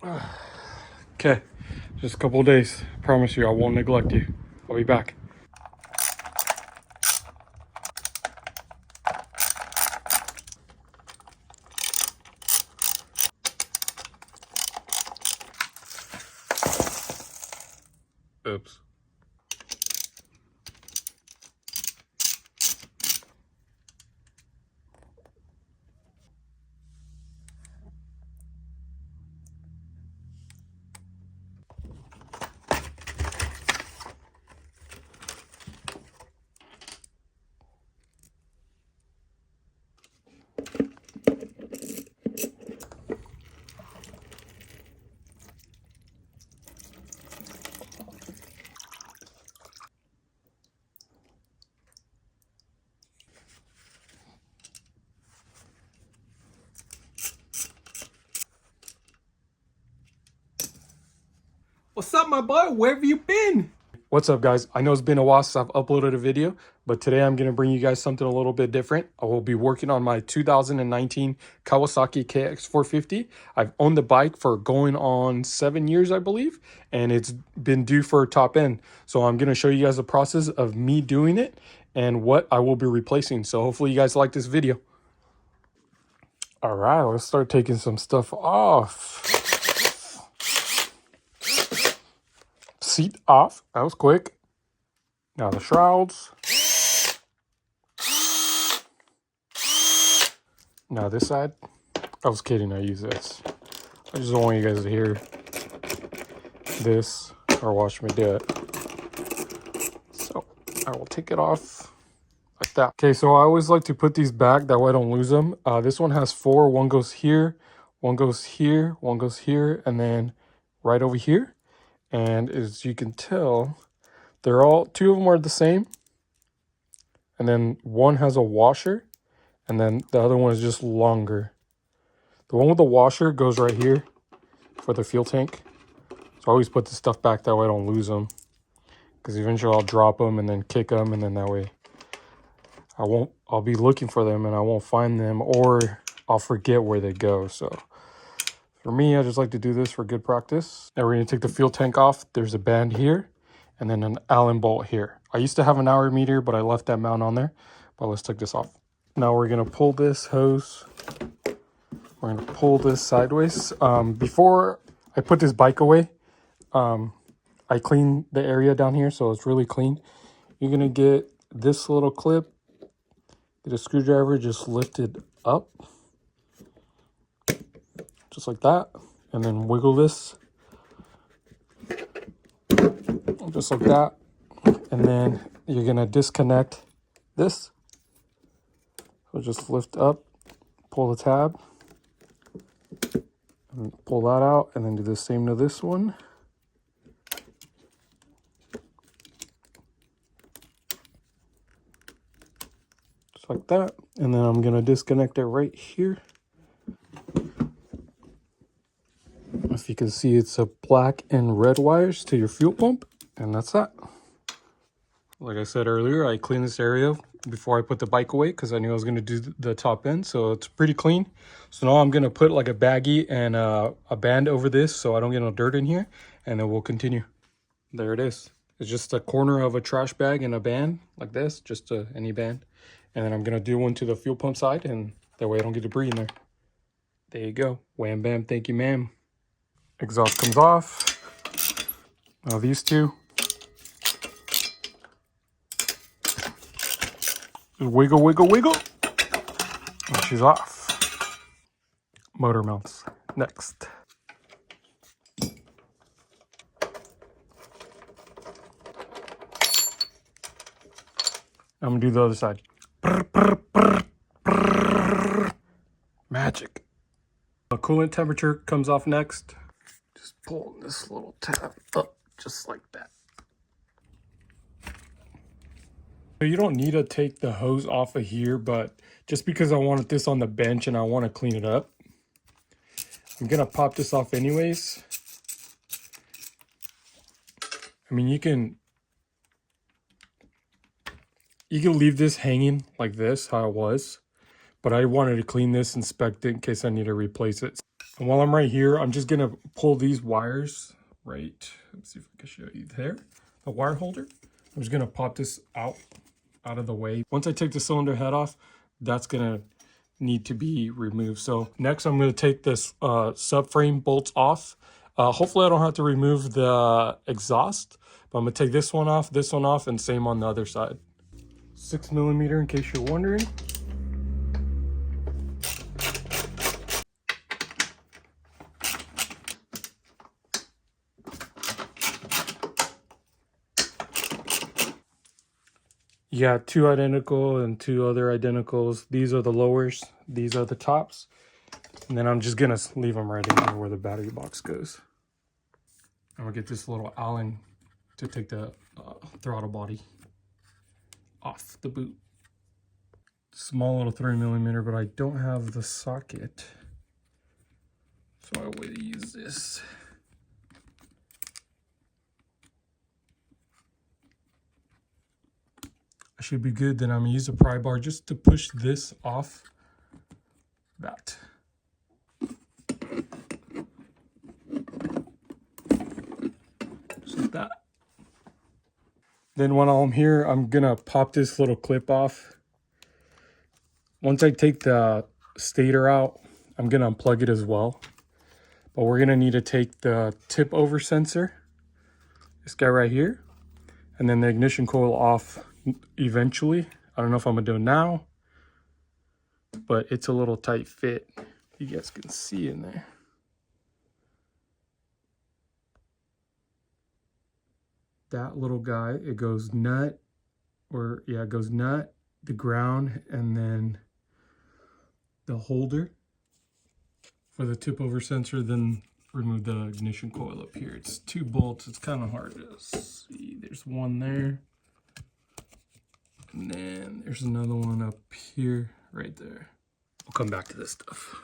Okay, just a couple of days. I promise you I won't neglect you. I'll be back. Oops. What's up, my boy? Where have you been? What's up, guys? I know it's been a while since I've uploaded a video, but today I'm going to bring you guys something a little bit different. I will be working on my 2019 Kawasaki KX450. I've owned the bike for going on 7 years, I believe, and it's been due for a top end. So I'm going to show you guys the process of me doing it and what I will be replacing. So hopefully you guys like this video. All right, let's start taking some stuff off. Seat off. That was quick. Now the shrouds. Now this side. I was kidding, I use this. I just don't want you guys to hear this or watch me do it. So I will take it off like that. Okay, so I always like to put these back, that way I don't lose them. This one has 4. One goes here, one goes here, one goes here, and then right over here. And as you can tell, they're all, 2 of them are the same. And then one has a washer, and then the other one is just longer. The one with the washer goes right here for the fuel tank. So I always put the stuff back, that way I don't lose them. Because eventually I'll drop them and then kick them, and then that way I'll be looking for them and I won't find them, or I'll forget where they go. So for me, I just like to do this for good practice. Now we're going to take the fuel tank off. There's a band here and then an Allen bolt here. I used to have an hour meter, but I left that mount on there. But let's take this off. Now we're going to pull this hose. We're going to pull this sideways. Before I put this bike away, I clean the area down here, so it's really clean. You're going to get this little clip, get a screwdriver, just lift it up. Just like that, and then wiggle this just like that, and then you're gonna disconnect this. So just lift up, pull the tab, and pull that out, and then do the same to this one. Just like that, and then I'm gonna disconnect it right here. If you can see, it's a black and red wires to your fuel pump, and that's that. Like I said earlier, I cleaned this area before I put the bike away because I knew I was going to do the top end, so it's pretty clean. So now I'm going to put like a baggie and a band over this so I don't get no dirt in here, and then we'll continue. There it is. It's just a corner of a trash bag and a band like this, just any band. And then I'm going to do one to the fuel pump side, and that way I don't get debris in there. There you go. Wham bam, thank you ma'am. Exhaust comes off. Now these two. Just wiggle, wiggle, wiggle. And she's off. Motor mounts next. I'm gonna do the other side. Brr, brr, brr, brr. Magic. The coolant temperature comes off next. Just pull this little tab up just like that. You don't need to take the hose off of here, but just because I wanted this on the bench and I want to clean it up, I'm gonna pop this off anyways. I mean, you can leave this hanging like this, how it was, but I wanted to clean this, inspect it in case I need to replace it. And while I'm right here, I'm just gonna pull these wires right. Let's see if I can show you there. The wire holder. I'm just gonna pop this out of the way. Once I take the cylinder head off, that's gonna need to be removed. So next I'm gonna take this subframe bolts off. Hopefully I don't have to remove the exhaust, but I'm gonna take this one off, and same on the other side. 6mm in case you're wondering. Yeah, two identical and two other identicals. These are the lowers, these are the tops. And then I'm just gonna leave them right in here where the battery box goes. I'm gonna get this little Allen to take the throttle body off the boot. Small little 3mm, but I don't have the socket, so I will use this. I should be good. Then I'm gonna use a pry bar just to push this off that. Just like that. Then when I'm here, I'm gonna pop this little clip off. Once I take the stator out, I'm gonna unplug it as well. But we're gonna need to take the tip over sensor, this guy right here, and then the ignition coil off eventually. I don't know if I'm gonna do it now, but it's a little tight fit. You guys can see in there. That little guy, it goes nut, or yeah, it goes nut, the ground, and then the holder for the tip over sensor, then remove the ignition coil up here. It's 2 bolts, it's kind of hard to see. There's one there, and then there's another one up here, right there. We'll come back to this stuff.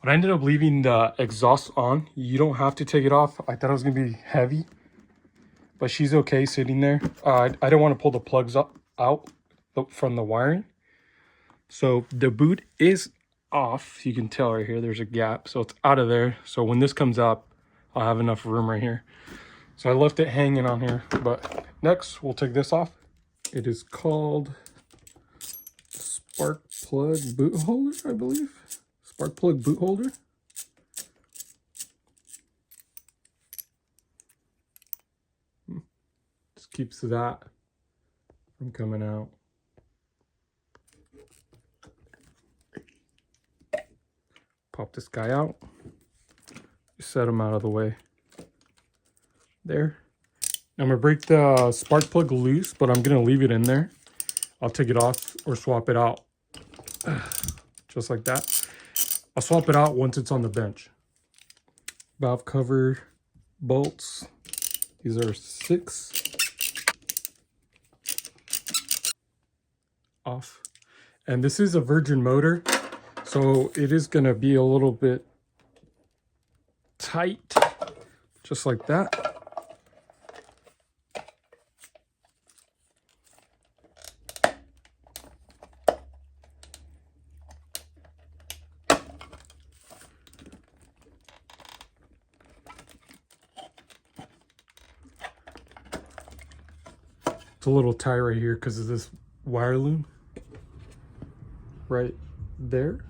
But I ended up leaving the exhaust on. You don't have to take it off. I thought it was gonna be heavy, but she's okay sitting there. I don't want to pull the plugs out from the wiring. So the boot is off. You can tell right here, there's a gap. So it's out of there. So when this comes up, I'll have enough room right here. So I left it hanging on here. But next, we'll take this off. It is called spark plug boot holder, I believe. Spark plug boot holder. Just keeps that from coming out. Pop this guy out. Set him out of the way. There. I'm gonna break the spark plug loose, but I'm gonna leave it in there. I'll take it off or swap it out. Just like that. I'll swap it out once it's on the bench. Valve cover bolts. These are 6. Off. And this is a Virgin motor, so it is gonna be a little bit tight, just like that. It's a little tight right here because of this wire loom right there.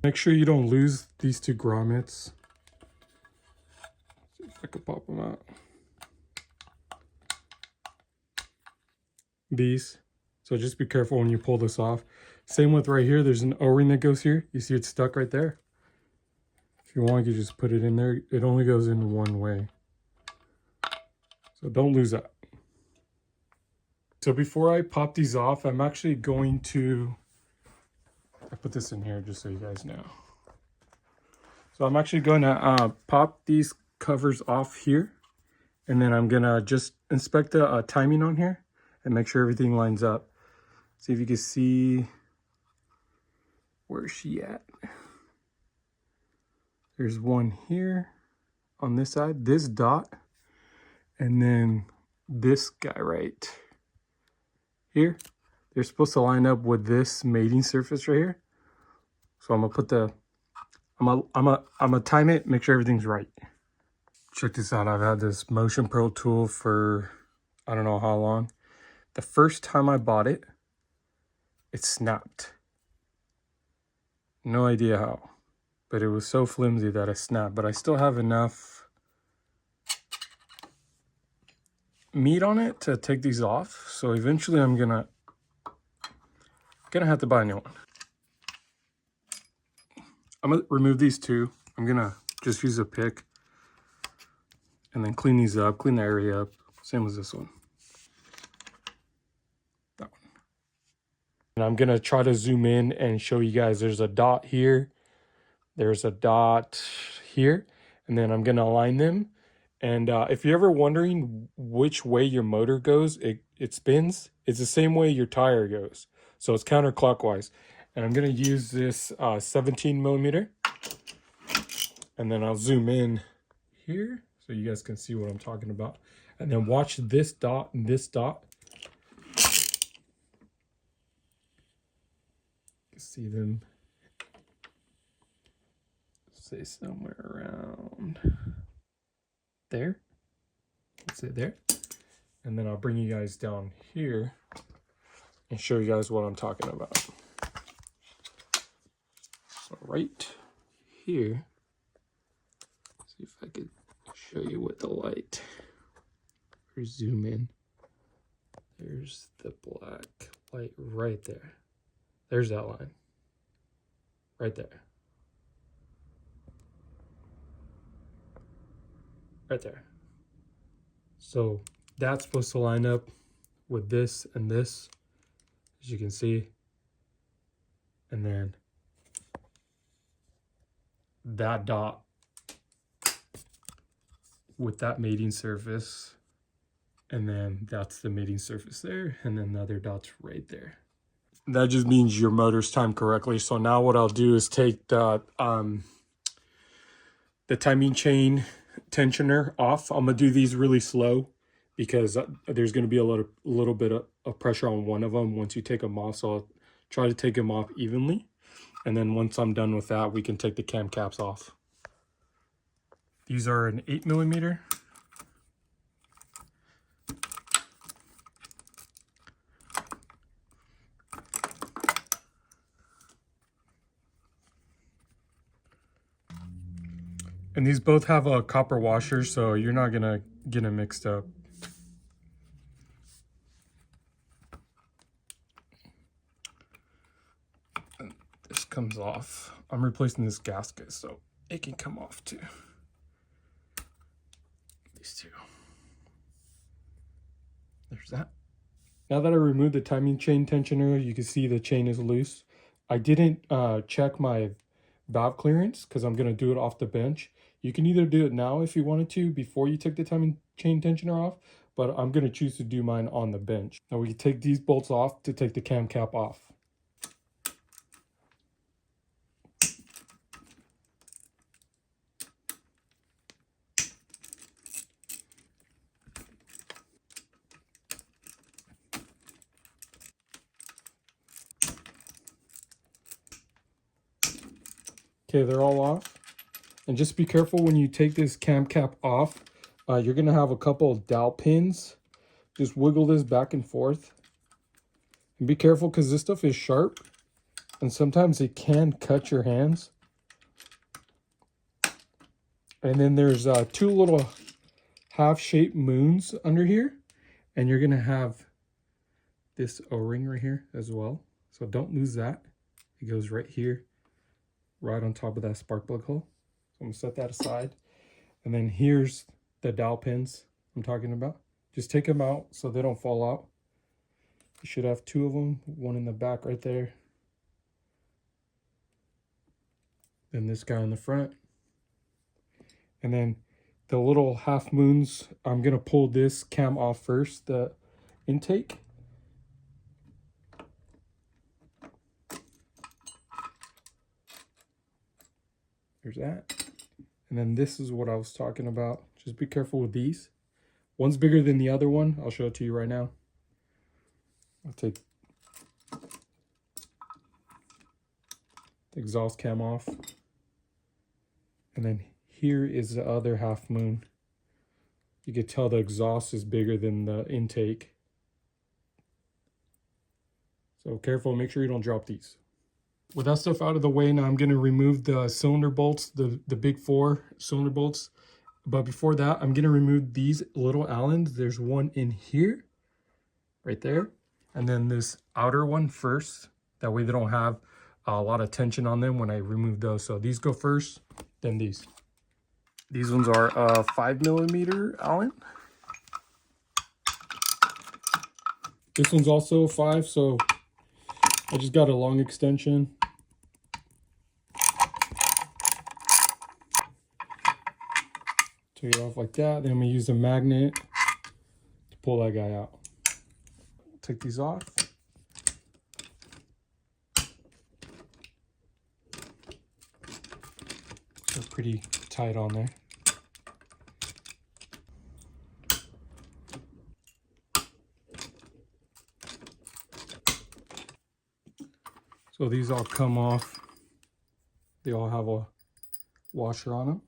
Make sure you don't lose these 2 grommets. See if I can pop them out. These. So just be careful when you pull this off. Same with right here. There's an O-ring that goes here. You see it's stuck right there. If you want, you just put it in there. It only goes in one way. So don't lose that. So before I pop these off, I'm actually going to, I put this in here just so you guys know. So I'm actually going to pop these covers off here, and then I'm gonna just inspect the timing on here and make sure everything lines up. See if you can see where's she at. There's one here on this side, this dot, and then this guy right here. They're supposed to line up with this mating surface right here. So I'm gonna put the I'm gonna time it, make sure everything's right. Check this out. I've had this Motion Pro tool for I don't know how long. The first time I bought it, it snapped. No idea how, but it was so flimsy that it snapped. But I still have enough meat on it to take these off. So eventually I'm gonna have to buy a new one. I'm gonna remove these two. I'm gonna just use a pick and then clean these up, clean the area up. Same as this one. That one. And I'm gonna try to zoom in and show you guys there's a dot here. There's a dot here. And then I'm gonna align them. And if you're ever wondering which way your motor goes, it spins. It's the same way your tire goes. So it's counterclockwise. And I'm gonna use this 17 millimeter. And then I'll zoom in here so you guys can see what I'm talking about. And then watch this dot and this dot. You can see them, say somewhere around there. Let's say there. And then I'll bring you guys down here and show you guys what I'm talking about. So right here, see if I could show you with the light or zoom in. There's the black light right there. There's that line right there. Right there. So that's supposed to line up with this and this, as you can see. And then that dot with that mating surface, and then that's the mating surface there, and then the other dot's right there. That just means your motor's timed correctly. So now what I'll do is take the timing chain tensioner off. I'm gonna do these really slow because there's gonna be a little bit of pressure on one of them once you take them off. So I'll try to take them off evenly. And then once I'm done with that, we can take the cam caps off. These are an 8 millimeter. And these both have a copper washer, so you're not gonna get them mixed up. And this comes off. I'm replacing this gasket, so it can come off too. These two. There's that. Now that I removed the timing chain tensioner, you can see the chain is loose. I didn't check my valve clearance because I'm gonna do it off the bench. You can either do it now if you wanted to before you take the timing chain tensioner off, but I'm gonna choose to do mine on the bench. Now we can take these bolts off to take the cam cap off. Okay, they're all off. And just be careful when you take this cam cap off. You're gonna have a couple of dowel pins. Just wiggle this back and forth. And be careful because this stuff is sharp. And sometimes it can cut your hands. And then there's two little half-shaped moons under here. And you're gonna have this O-ring right here as well. So don't lose that. It goes right here, right on top of that spark plug hole. So I'm gonna set that aside. And then here's the dowel pins I'm talking about. Just take them out so they don't fall out. You should have two of them, one in the back right there. Then this guy in the front. And then the little half moons, I'm gonna pull this cam off first, the intake. There's that. And then this is what I was talking about. Just be careful with these. One's bigger than the other one. I'll show it to you right now. I'll take the exhaust cam off. And then here is the other half moon. You can tell the exhaust is bigger than the intake. So careful, make sure you don't drop these. With that stuff out of the way, now I'm going to remove the cylinder bolts, the big 4 cylinder bolts. But before that, I'm going to remove these little Allens. There's one in here, right there. And then this outer one first. That way they don't have a lot of tension on them when I remove those. So these go first, then these. These ones are 5mm Allen. This one's also 5, so I just got a long extension. Take it off like that. Then I'm gonna use a magnet to pull that guy out. Take these off. They're pretty tight on there. So these all come off. They all have a washer on them.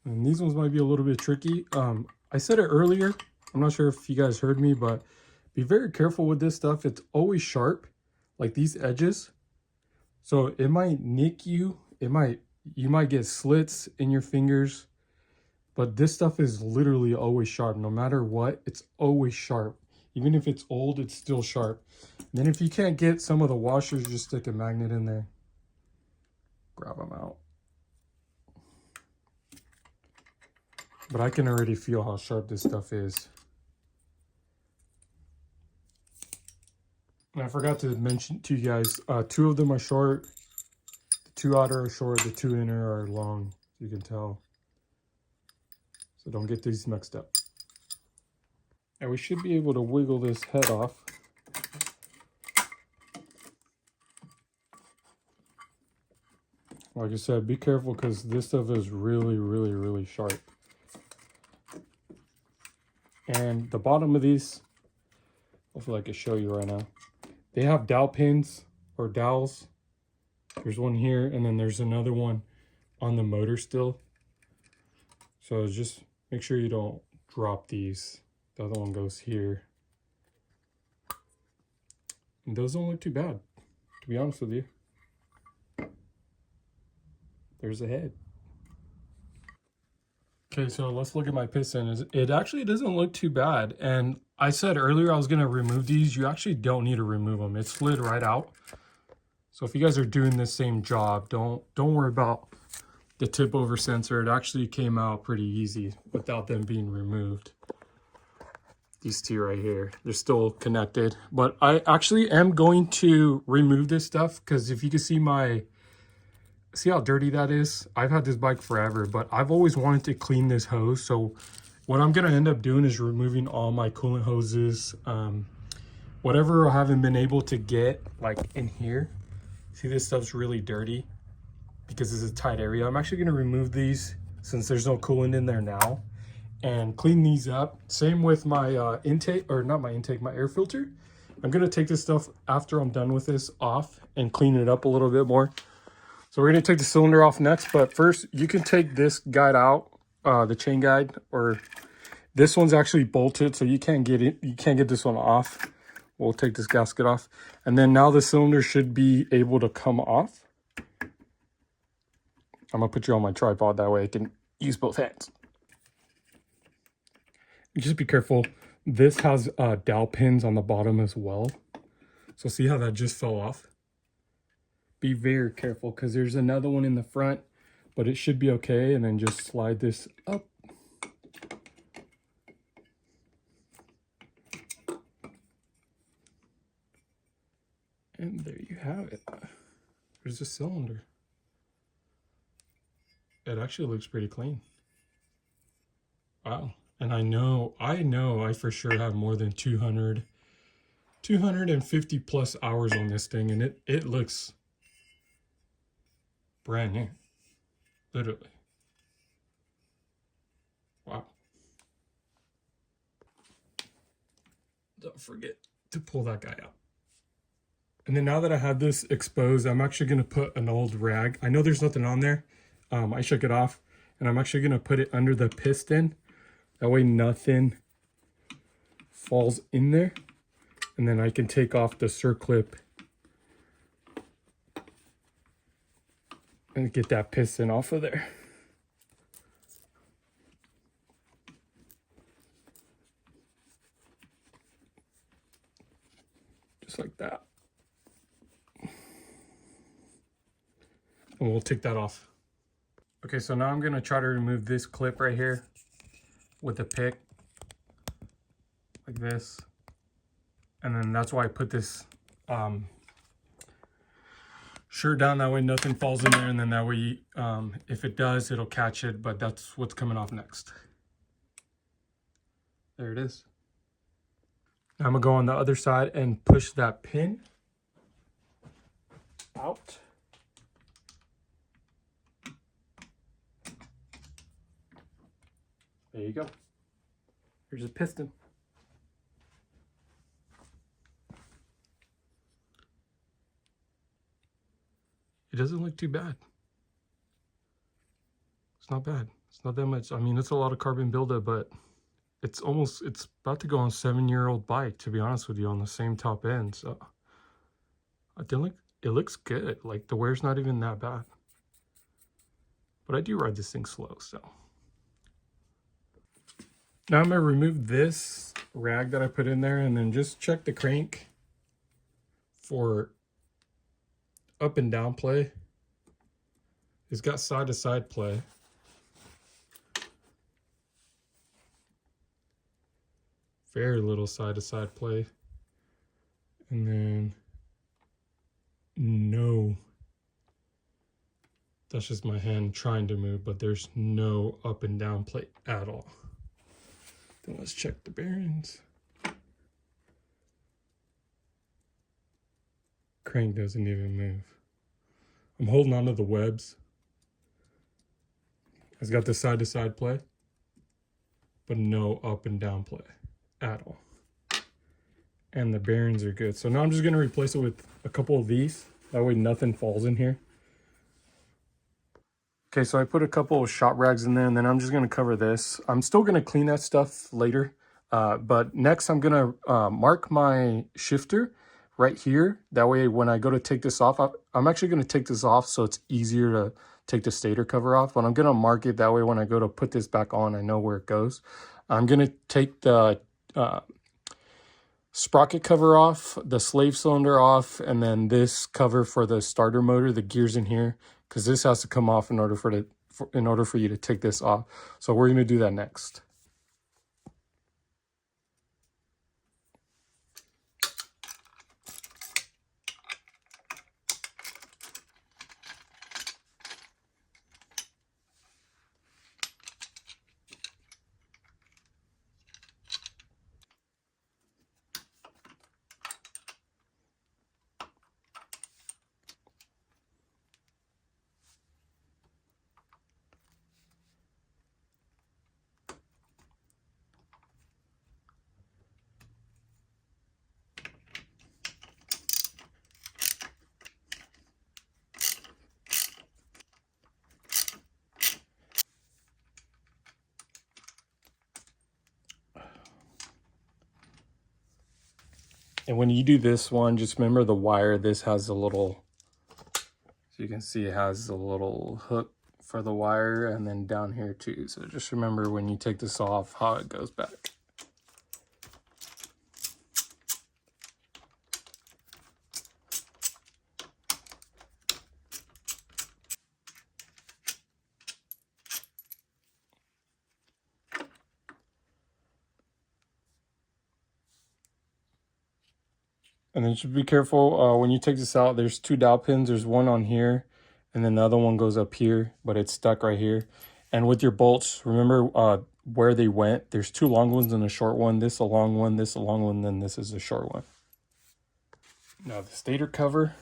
And these ones might be a little bit tricky. I said it earlier. I'm not sure if you guys heard me, but be very careful with this stuff. It's always sharp, like these edges. So it might nick you. You might get slits in your fingers. But this stuff is literally always sharp. No matter what, it's always sharp. Even if it's old, it's still sharp. And then if you can't get some of the washers, just stick a magnet in there. Grab them out. But I can already feel how sharp this stuff is. And I forgot to mention to you guys, 2 of them are short. The 2 outer are short, the 2 inner are long, you can tell. So don't get these mixed up. And we should be able to wiggle this head off. Like I said, be careful because this stuff is really, really, really sharp. And the bottom of these, hopefully I can show you right now. They have dowel pins or dowels. There's one here and then there's another one on the motor still. So just make sure you don't drop these. The other one goes here. And those don't look too bad, to be honest with you. There's the head. Okay, so let's look at my piston. It actually doesn't look too bad. And I said earlier I was gonna remove these. You actually don't need to remove them. It slid right out. So if you guys are doing the same job, don't worry about the tip over sensor. It actually came out pretty easy without them being removed. These 2 right here, they're still connected. But I actually am going to remove this stuff because if you can see how dirty that is? I've had this bike forever, but I've always wanted to clean this hose. So what I'm gonna end up doing is removing all my coolant hoses. Whatever I haven't been able to get like in here. See, this stuff's really dirty because this is a tight area. I'm actually gonna remove these since there's no coolant in there now and clean these up. Same with my intake, or not my intake, my air filter. I'm gonna take this stuff after I'm done with this off and clean it up a little bit more. So we're gonna take the cylinder off next, but first you can take this guide out, the chain guide, or this one's actually bolted, so you can't get it. You can't get this one off. We'll take this gasket off, and then now the cylinder should be able to come off. I'm gonna put you on my tripod, that way I can use both hands. Just be careful. This has dowel pins on the bottom as well. So see how that just fell off? Be very careful because there's another one in the front, but it should be okay. And then just slide this up. And there you have it. There's the cylinder. It actually looks pretty clean. Wow. And I know I for sure have more than 250 plus hours on this thing, and it looks brand new. Literally. Wow. Don't forget to pull that guy out. And then now that I have this exposed, I'm actually going to put an old rag. I know there's nothing on there. I shook it off, and I'm actually going to put it under the piston. That way nothing falls in there. And then I can take off the circlip and get that piston off of there. Just like that. And we'll take that off. Okay, so now I'm gonna try to remove this clip right here with a pick, like this. And then that's why I put this shirt down, that way nothing falls in there, and then that way, if it does, it'll catch it, but that's what's coming off next. There it is. Now I'm gonna go on the other side and push that pin out. There you go. Here's a piston. It doesn't look too bad. It's not bad. It's not that much. I mean, it's a lot of carbon buildup, but it's about to go on a 7-year-old bike, to be honest with you, on the same top end. So I think it looks good. Like the wear's not even that bad. But I do ride this thing slow, so. Now I'm gonna remove this rag that I put in there and then just check the crank for up and down play. It's got side to side play. Very little side to side play. And then no. That's just my hand trying to move, but there's no up and down play at all. Then let's check the bearings. Crank doesn't even move. I'm holding onto the webs. It's got the side to side play, but no up and down play at all. And the bearings are good. So now I'm just gonna replace it with a couple of these. That way nothing falls in here. Okay, so I put a couple of shop rags in there, and then I'm just gonna cover this. I'm still gonna clean that stuff later, but next I'm gonna mark my shifter right here. That way when I go to take this off, I'm actually gonna take this off so it's easier to take the stator cover off, but I'm gonna mark it that way when I go to put this back on, I know where it goes. I'm gonna take the sprocket cover off, the slave cylinder off, and then this cover for the starter motor, the gears in here, because this has to come off in order for you to take this off. So we're going to do that next. And when you do this one, just remember the wire. This has a little, so you can see it has a little hook for the wire, and then down here too. So just remember when you take this off, how it goes back. And then just be careful when you take this out. There's 2 dowel pins. There's one on here, and then the other one goes up here, but it's stuck right here. And with your bolts, remember where they went. There's 2 long ones and a short one. This a long one, this a long one, then this is a short one. Now the stator cover.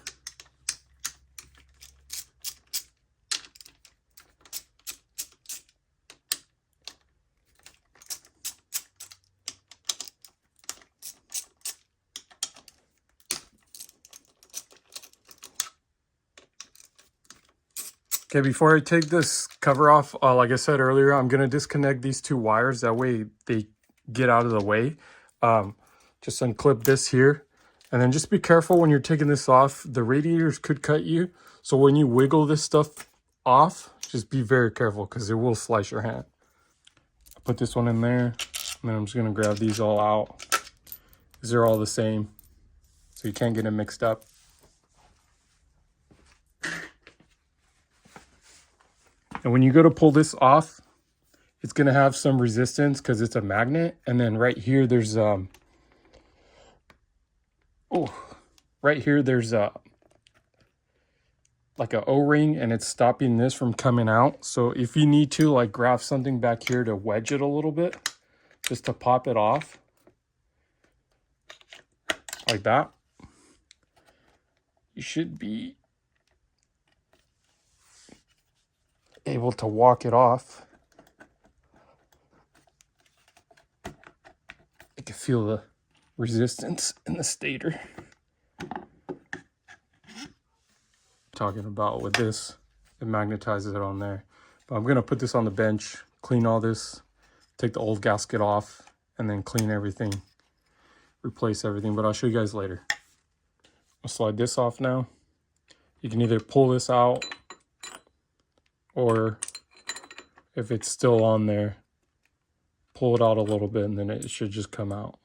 Okay, before I take this cover off, like I said earlier, I'm going to disconnect these two wires. That way they get out of the way. Just unclip this here. And then just be careful when you're taking this off. The radiators could cut you. So when you wiggle this stuff off, just be very careful because it will slice your hand. I put this one in there. And then I'm just going to grab these all out. These are all the same. So you can't get them mixed up. And when you go to pull this off, it's going to have some resistance because it's a magnet. And then right here, there's right here, there's like a O-ring, and it's stopping this from coming out. So if you need to like grab something back here to wedge it a little bit, just to pop it off like that, you should be able to walk it off. I can feel the resistance in the stator. Talking about with this, it magnetizes it on there. But I'm going to put this on the bench, clean all this, take the old gasket off, and then clean everything, replace everything. But I'll show you guys later. I'll slide this off now. You can either pull this out, or if it's still on there, pull it out a little bit and then it should just come out.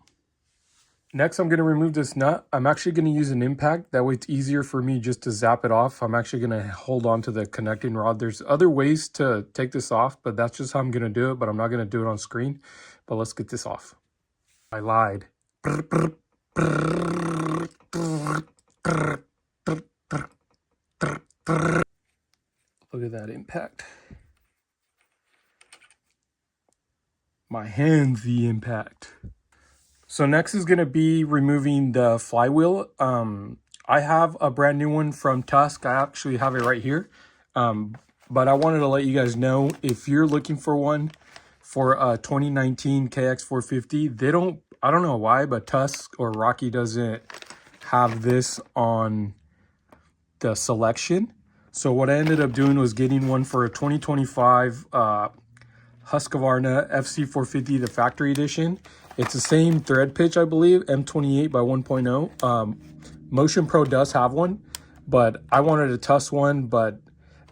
Next, I'm going to remove this nut. I'm actually going to use an impact. That way it's easier for me just to zap it off. I'm actually going to hold on to the connecting rod. There's other ways to take this off, but that's just how I'm going to do it. But I'm not going to do it on screen. But let's get this off. I lied. Look at that impact. My hands, the impact. So next is going to be removing the flywheel. I have a brand new one from Tusk. I actually have it right here. But I wanted to let you guys know, if you're looking for one for a 2019 KX450, they don't, I don't know why, but Tusk or Rocky doesn't have this on the selection. So what I ended up doing was getting one for a 2025 Husqvarna FC450, the factory edition. It's the same thread pitch, I believe, M28 by 1.0. Motion Pro does have one, but I wanted a Tusk one. But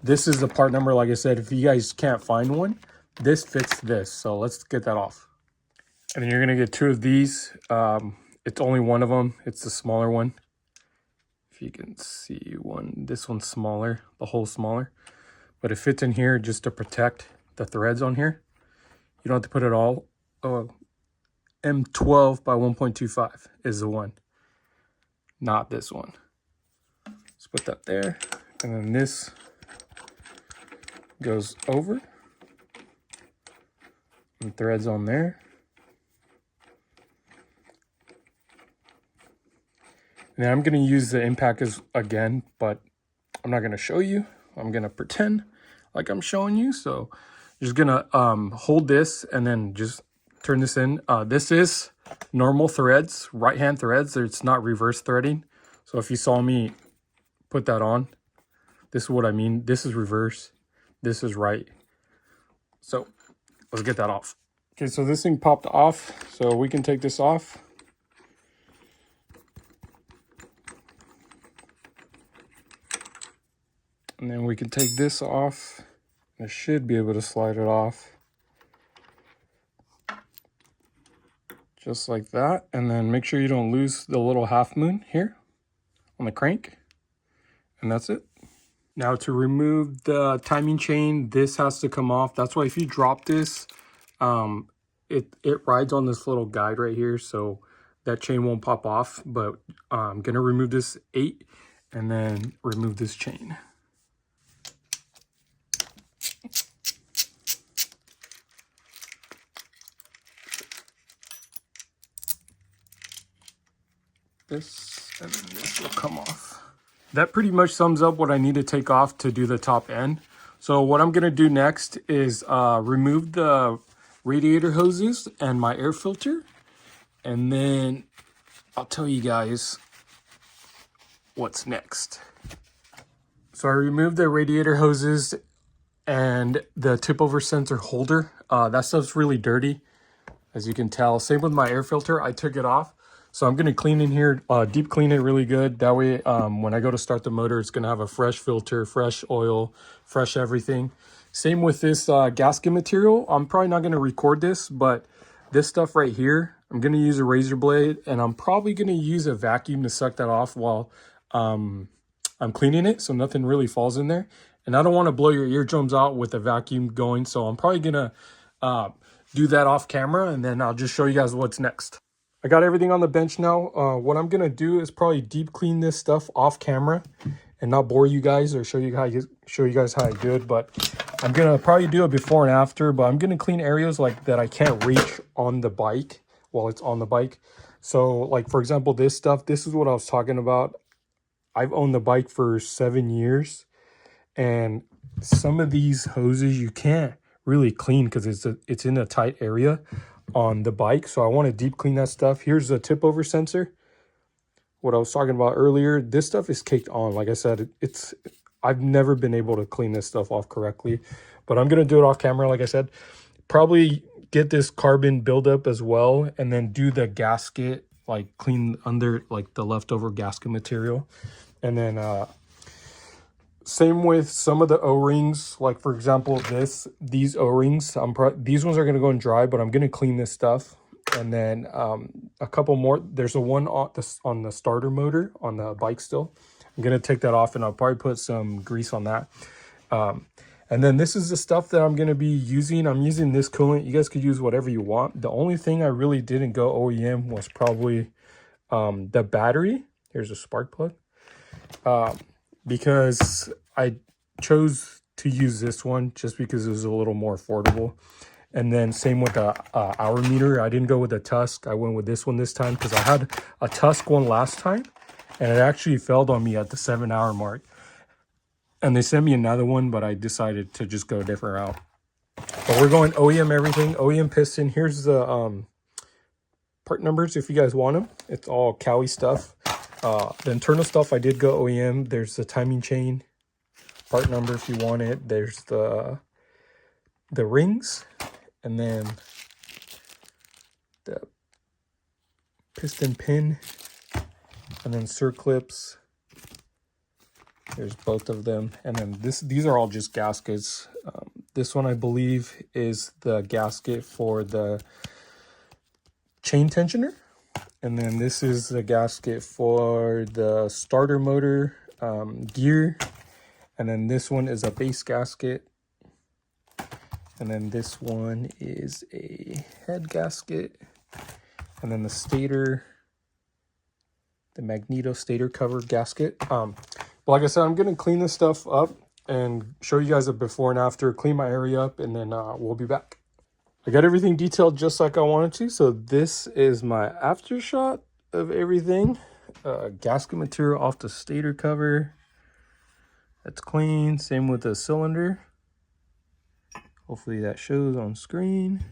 this is the part number. Like I said, if you guys can't find one, this fits this. So let's get that off. And then you're gonna get two of these. It's only one of them. It's the smaller one. If you can see one, this one's smaller, the hole's smaller, but it fits in here just to protect the threads on here. You don't have to put it all. Oh, M12 by 1.25 is the one, not this one. Let's put that there. And then this goes over and threads on there. And then I'm going to use the impact again, but I'm not going to show you. I'm going to pretend like I'm showing you. So just going to hold this and then just turn this in. This is normal threads, right hand threads. It's not reverse threading. So if you saw me put that on, this is what I mean. This is reverse. This is right. So let's get that off. Okay, so this thing popped off. So we can take this off. And then we can take this off. I should be able to slide it off. Just like that. And then make sure you don't lose the little half moon here on the crank. And that's it. Now to remove the timing chain, this has to come off. That's why if you drop this, it rides on this little guide right here. So that chain won't pop off. But I'm going to remove this 8 and then remove this chain. This and then this will come off. That pretty much sums up what I need to take off to do the top end. So what I'm going to do next is remove the radiator hoses and my air filter, and then I'll tell you guys what's next. So I removed the radiator hoses and the tip over sensor holder. That stuff's really dirty, as you can tell. Same with my air filter. I took it off. So I'm going to clean in here, deep clean it really good. That way, when I go to start the motor, it's going to have a fresh filter, fresh oil, fresh everything. Same with this gasket material. I'm probably not going to record this, but this stuff right here, I'm going to use a razor blade, and I'm probably going to use a vacuum to suck that off while I'm cleaning it, so nothing really falls in there. And I don't want to blow your eardrums out with the vacuum going, so I'm probably going to do that off camera, and then I'll just show you guys what's next. I got everything on the bench now. What I'm going to do is probably deep clean this stuff off camera and not bore you guys or show you guys how I do it. But I'm going to probably do it before and after. But I'm going to clean areas like that I can't reach on the bike while it's on the bike. So like, for example, this stuff, this is what I was talking about. I've owned the bike for 7 years. And some of these hoses you can't really clean because it's in a tight area on the bike. So I want to deep clean that stuff. Here's the tip over sensor, what I was talking about earlier. This stuff is caked on. Like I said, I've never been able to clean this stuff off correctly, but I'm going to do it off camera. Like I said, probably get this carbon buildup as well, and then do the gasket, like clean under like the leftover gasket material. And then same with some of the O-rings, like for example, these O-rings, these ones are going to go in dry, but I'm going to clean this stuff. And then a couple more. There's a one on the starter motor on the bike still. I'm going to take that off, and I'll probably put some grease on that. And then this is the stuff that I'm going to be using. I'm using this coolant. You guys could use whatever you want. The only thing I really didn't go OEM was probably the battery. Here's a spark plug. Because I chose to use this one just because it was a little more affordable. And then same with the hour meter. I didn't go with the Tusk. I went with this one this time because I had a Tusk one last time, and it actually failed on me at the 7-hour mark. And they sent me another one, but I decided to just go a different route. But we're going OEM everything. OEM piston. Here's the part numbers if you guys want them. It's all Cowie stuff. The internal stuff I did go OEM. There's the timing chain part number if you want it. There's the rings, and then the piston pin, and then circlips. There's both of them, and then these are all just gaskets. This one I believe is the gasket for the chain tensioner. And then this is the gasket for the starter motor gear. And then this one is a base gasket. And then this one is a head gasket. And then the stator, the magneto stator cover gasket. But like I said, I'm going to clean this stuff up and show you guys a before and after, clean my area up, and then we'll be back. I got everything detailed just like I wanted to. So this is my after shot of everything. Gasket material off the stator cover. That's clean. Same with the cylinder. Hopefully that shows on screen.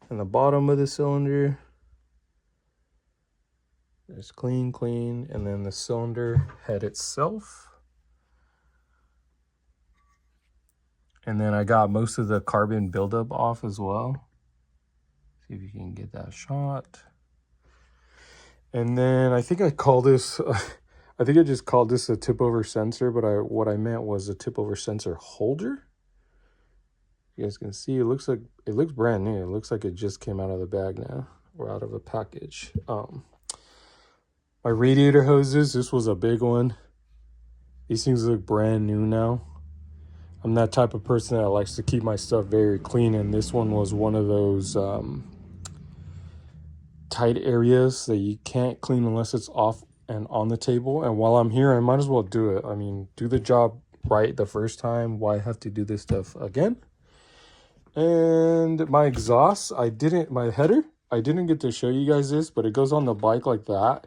And the bottom of the cylinder. It's clean. And then the cylinder head itself. And then I got most of the carbon buildup off as well. See if you can get that shot. And then I think I call this, I think I just called this a tip over sensor, but what I meant was a tip over sensor holder. You guys can see it looks brand new. It looks like it just came out of the bag now, or out of a package. My radiator hoses, this was a big one. These things look brand new now. I'm that type of person that likes to keep my stuff very clean, and this one was one of those tight areas that you can't clean unless it's off and on the table. And while I'm here, I might as well do it. I mean, do the job right the first time. Why have to do this stuff again? And my exhaust, my header, I didn't get to show you guys this, but it goes on the bike like that.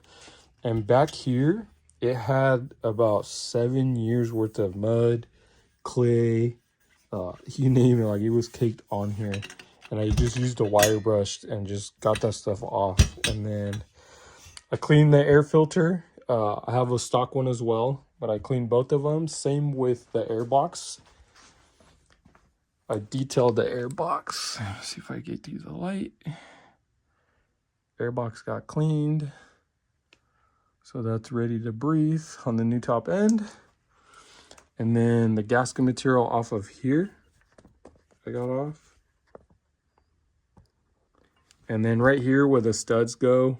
And back here, it had about 7 years worth of mud, clay, you name it, like it was caked on here. And I just used a wire brush and just got that stuff off. And then I cleaned the air filter. I have a stock one as well, but I cleaned both of them. Same with the air box. I detailed the air box. Let's see if I get these alight. Air box got cleaned. So that's ready to breathe on the new top end. And then the gasket material off of here, I got off. And then right here where the studs go,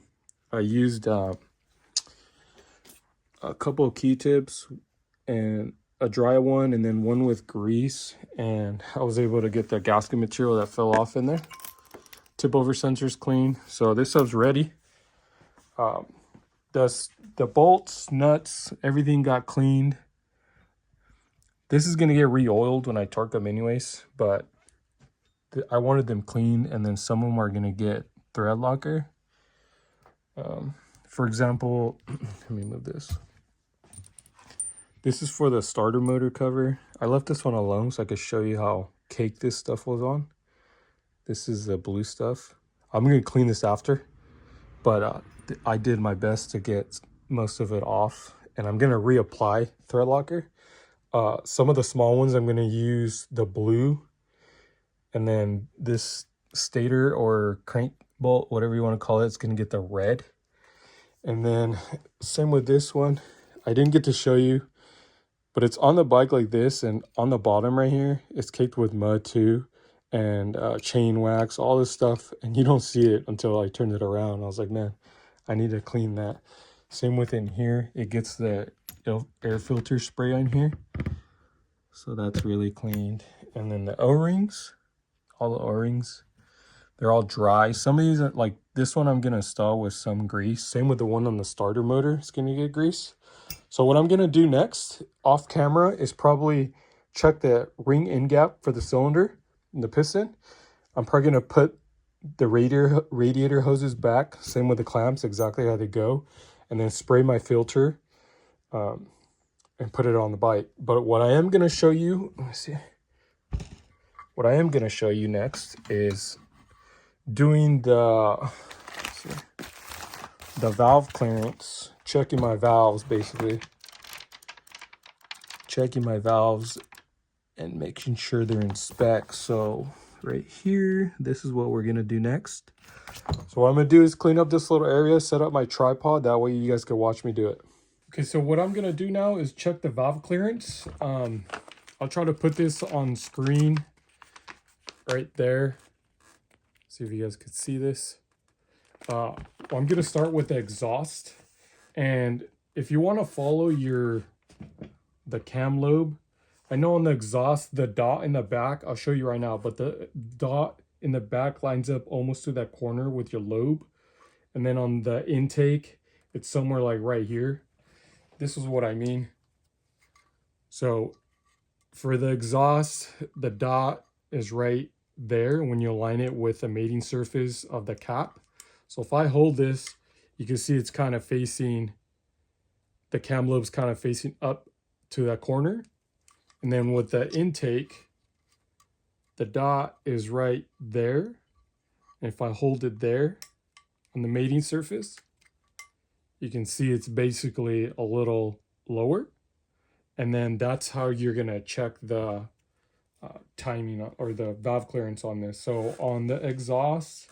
I used a couple of Q-tips and a dry one and then one with grease. And I was able to get the gasket material that fell off in there. Tip over sensor's clean. So this stuff's ready. The bolts, nuts, everything got cleaned. This is going to get re-oiled when I torque them anyways, but I wanted them clean, and then some of them are going to get thread locker. For example, let me move this. This is for the starter motor cover. I left this one alone so I could show you how caked this stuff was on. This is the blue stuff. I'm going to clean this after, but I did my best to get most of it off, and I'm going to reapply thread locker. Some of the small ones I'm going to use the blue, and then this stator or crank bolt, whatever you want to call it, it's going to get the red. And then same with this one. I didn't get to show you, but it's on the bike like this, and on the bottom right here, it's caked with mud too, and chain wax, all this stuff, and you don't see it until I turned it around. I was like, man, I need to clean that. Same with in here, it gets the air filter spray on here, so that's really cleaned. And then the O-rings, all the O-rings, they're all dry. Some of these, like this one, I'm gonna install with some grease. Same with the one on the starter motor, it's gonna get grease. So what I'm gonna do next off camera is probably check the ring in gap for the cylinder and the piston. I'm probably gonna put the radiator hoses back, same with the clamps, exactly how they go, and then spray my filter and put it on the bike. But what I am gonna show you, let me see. What I am gonna show you next is doing the valve clearance, checking my valves, basically checking my valves and making sure they're in spec. So right here, this is what we're gonna do next. So what I'm gonna do is clean up this little area, set up my tripod, that way you guys can watch me do it. Okay, so what I'm gonna do now is check the valve clearance. I'll try to put this on screen right there. See if you guys could see this. Well, I'm gonna start with the exhaust, and if you want to follow the cam lobe, I know on the exhaust the dot in the back, I'll show you right now, but the dot in the back lines up almost to that corner with your lobe, and then on the intake it's somewhere like right here. This is what I mean. So for the exhaust, the dot is right there when you align it with the mating surface of the cap. So if I hold this, you can see it's kind of facing, the cam lobe's kind of facing up to that corner. And then with the intake, the dot is right there. And if I hold it there on the mating surface, you can see it's basically a little lower. And then that's how you're gonna check the timing or the valve clearance on this. So on the exhaust,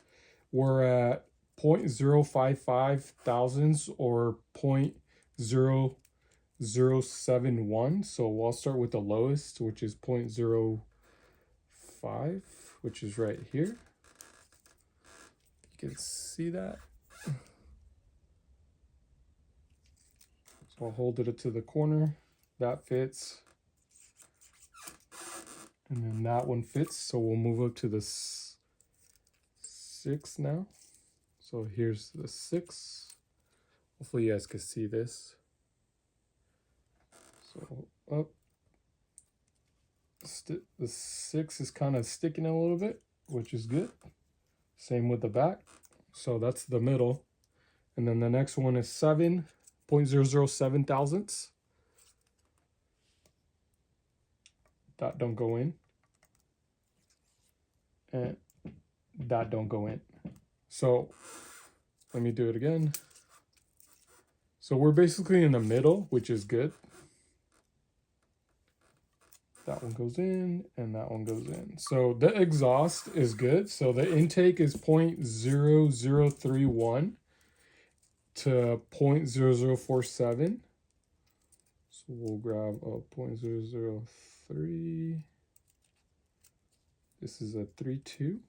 we're at 0.055 thousandths or 0.0071. So I'll start with the lowest, which is 0.05, which is right here. You can see that. So I'll hold it to the corner. That fits. And then that one fits. So we'll move up to the 6 now. So here's the 6. Hopefully you guys can see this. So up. The 6 is kind of sticking a little bit, which is good. Same with the back. So that's the middle. And then the next one is 7.007 thousandths. That don't go in. And that don't go in. So let me do it again. So we're basically in the middle, which is good. That one goes in and that one goes in. So the exhaust is good. So the intake is 0.0031 to 0.0047. So we'll grab a 0.003. This is a 3.2.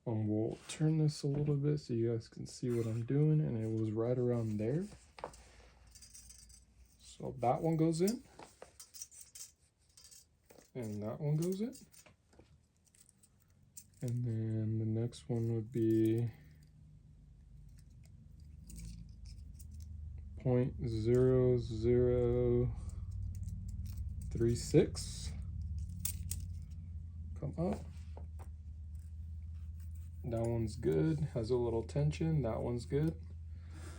We'll turn this a little bit so you guys can see what I'm doing, and it was right around there. So that one goes in, and that one goes in. And then the next one would be 0.0036. Come up. That one's good, has a little tension. That one's good.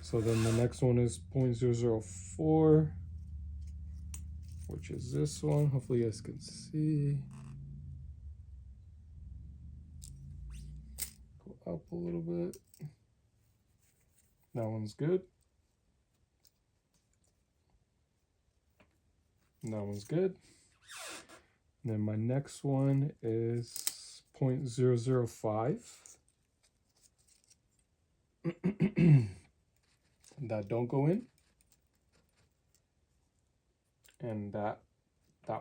So then the next one is 0.004, which is this one. Hopefully you guys can see. Pull up a little bit. That one's good. That one's good. And then my next one is 0.005. That don't go in. And that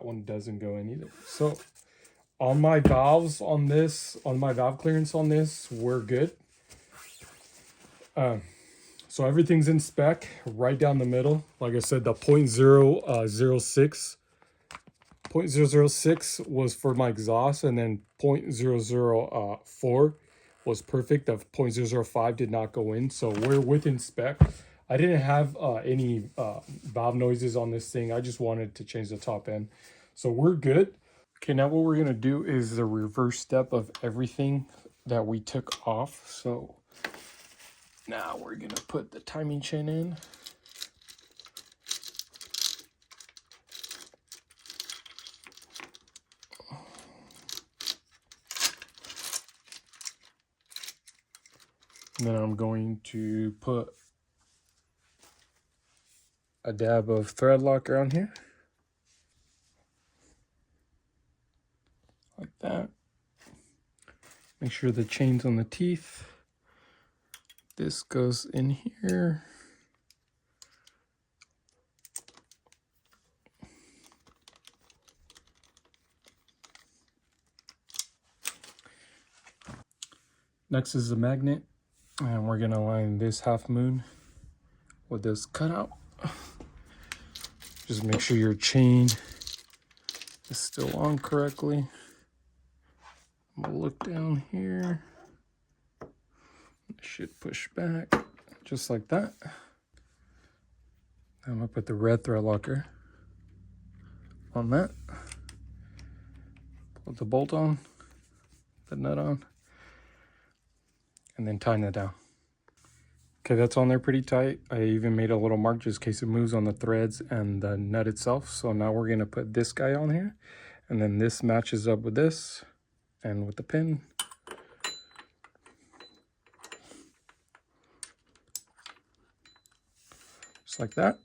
one doesn't go in either. So on my valves on this, on my valve clearance on this, we're good. So everything's in spec right down the middle. Like I said, the 0.006 was for my exhaust, and then 0.004 was perfect. The 0.005 did not go in, so we're within spec. I didn't have any valve noises on this thing. I just wanted to change the top end, so we're good. Okay, now what we're gonna do is the reverse step of everything that we took off. So now we're gonna put the timing chain in. And then I'm going to put a dab of thread locker on here. Like that. Make sure the chain's on the teeth. This goes in here. Next is the magnet, and we're gonna line this half moon with this cutout. Just make sure your chain is still on correctly. I'm gonna look down here. It should push back just like that. I'm gonna put the red thread locker on that. Put the bolt on, the nut on, and then tighten it down. Okay, that's on there pretty tight. I even made a little mark just in case it moves on the threads and the nut itself. So now we're gonna put this guy on here, and then this matches up with this and with the pin. Just like that.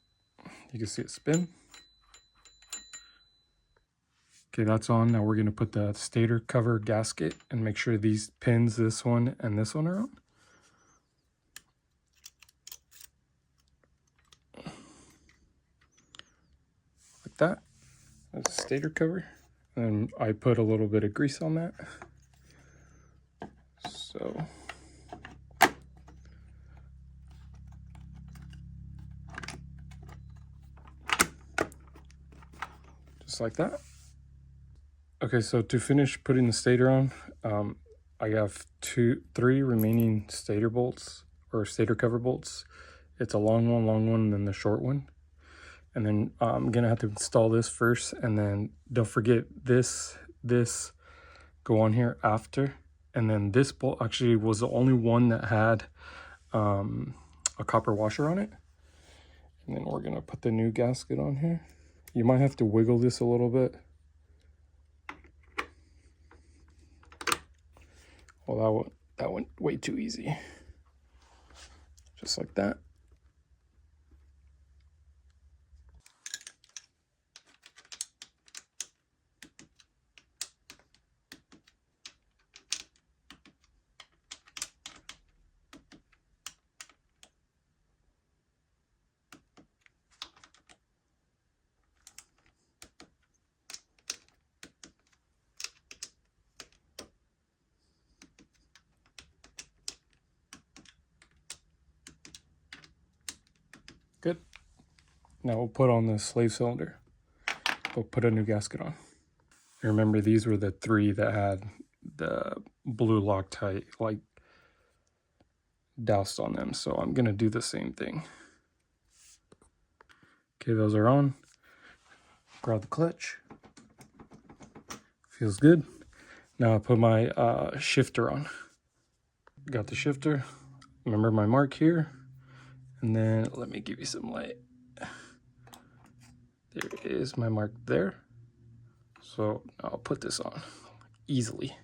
You can see it spin. Okay, that's on. Now we're gonna put the stator cover gasket and make sure these pins, this one and this one, are on. Like that. That's a stator cover. And I put a little bit of grease on that. So just like that. Okay, so to finish putting the stator on, I have three remaining stator bolts or stator cover bolts. It's a long one, and then the short one. And then I'm gonna have to install this first, and then don't forget this go on here after. And then this bolt actually was the only one that had a copper washer on it. And then we're gonna put the new gasket on here. You might have to wiggle this a little bit. Well, that went way too easy. Just like that. Now we'll put on the slave cylinder. We'll put a new gasket on. Remember, these were the 3 that had the blue Loctite like doused on them, so I'm gonna do the same thing. Okay, those are on. Grab the clutch. Feels good. Now I put my shifter on. Got the shifter. Remember my mark here. And then let me give you some light. There is my mark there. So I'll put this on easily.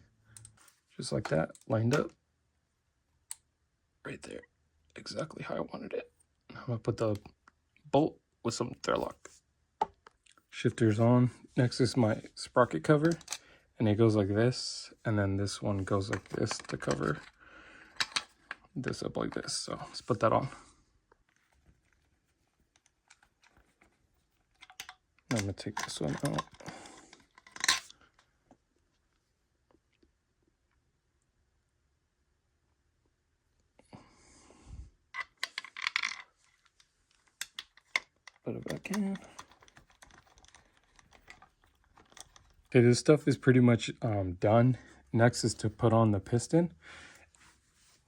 Just like that, lined up. Right there. Exactly how I wanted it. I'm gonna put the bolt with some thread lock. Shifter's on. Next is my sprocket cover. And it goes like this. And then this one goes like this to cover this up like this. So let's put that on. I'm gonna take this one out. Put it back in. Okay, this stuff is pretty much done. Next is to put on the piston.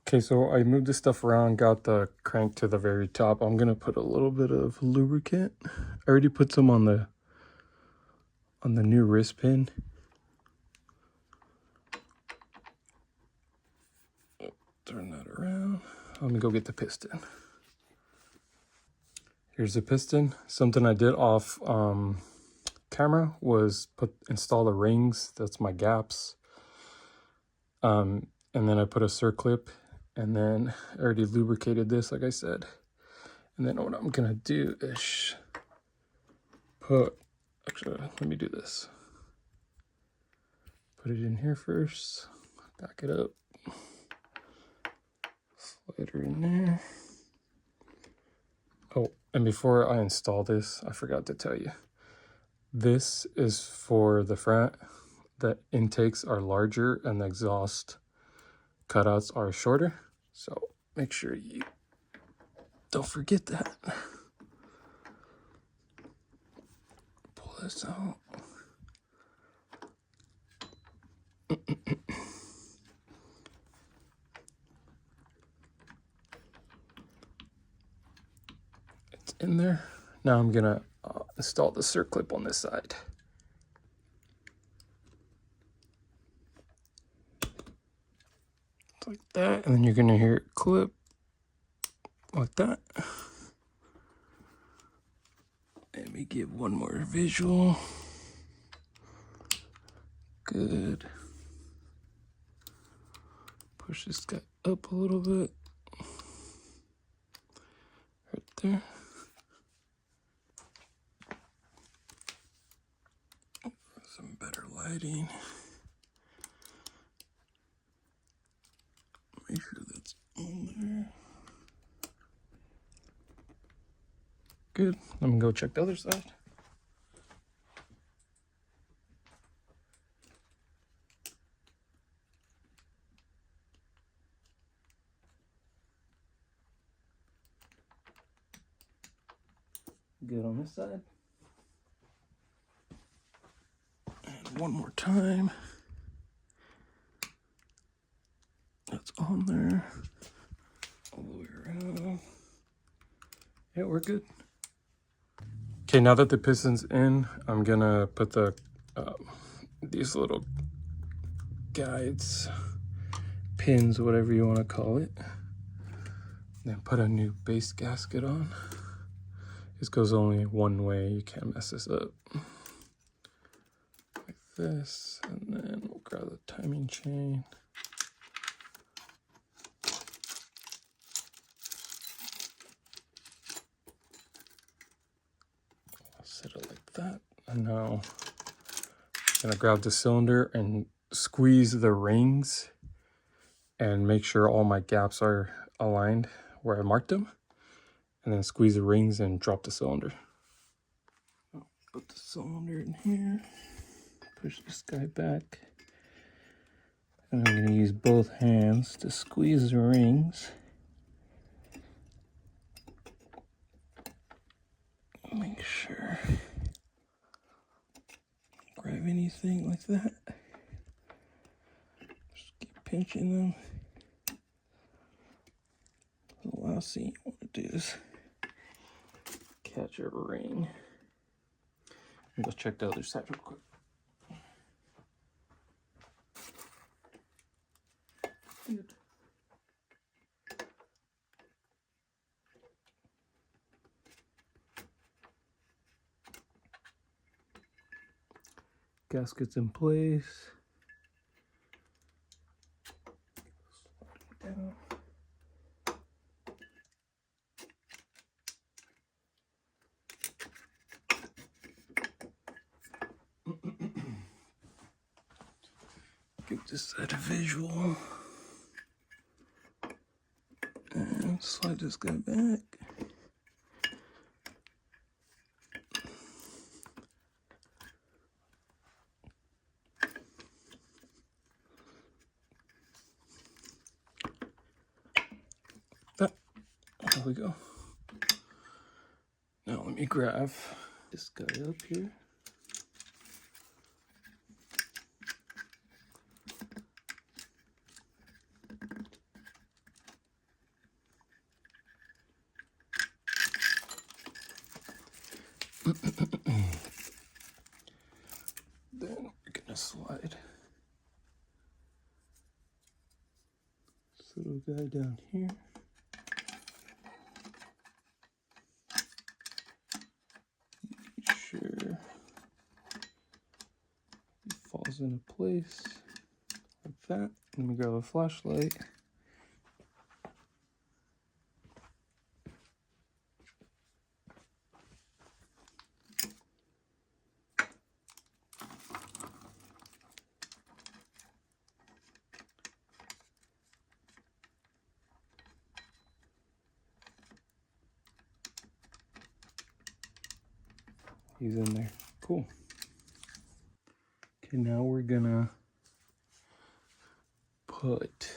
Okay, so I moved this stuff around, got the crank to the very top. I'm gonna put a little bit of lubricant. I already put some on the new wrist pin. Turn that around. Let me go get the piston. Here's the piston. Something I did off camera was install the rings. That's my gaps. And then I put a circlip, and then I already lubricated this, like I said. And then what I'm gonna do is actually, let me do this. Put it in here first, back it up, slide her in there. Oh, and before I install this, I forgot to tell you, this is for the front. The intakes are larger and the exhaust cutouts are shorter. So make sure you don't forget that. Pull this out. It's in there. Now I'm gonna install the circlip on this side. Like that, and then you're gonna hear it clip like that. Let me give one more visual. Good. Push this guy up a little bit. Right there. Some better lighting. Make sure that's on there. Good. Let me go check the other side. Good on this side. And one more time. That's on there. All the way around. Yeah, we're good. Okay, now that the piston's in, I'm gonna put the these little guides, pins, whatever you want to call it. Then put a new base gasket on. This goes only one way, you can't mess this up. Like this, and then we'll grab the timing chain. I'll set it like that. And now I'm gonna grab the cylinder and squeeze the rings and make sure all my gaps are aligned where I marked them. And then squeeze the rings and drop the cylinder. Put the cylinder in here. Push this guy back. And I'm going to use both hands to squeeze the rings. Make sure. Grab anything like that. Just keep pinching them. The last thing you want to do is catch a ring. Let's check the other side real quick. Good. Gaskets in place. Down. Give this side a visual. And slide this guy back. There we go. Now let me grab this guy up here. Then we're gonna slide this little guy down here. Make sure he falls into place like that. Let me grab a flashlight. He's in there. Cool. Okay, now we're gonna put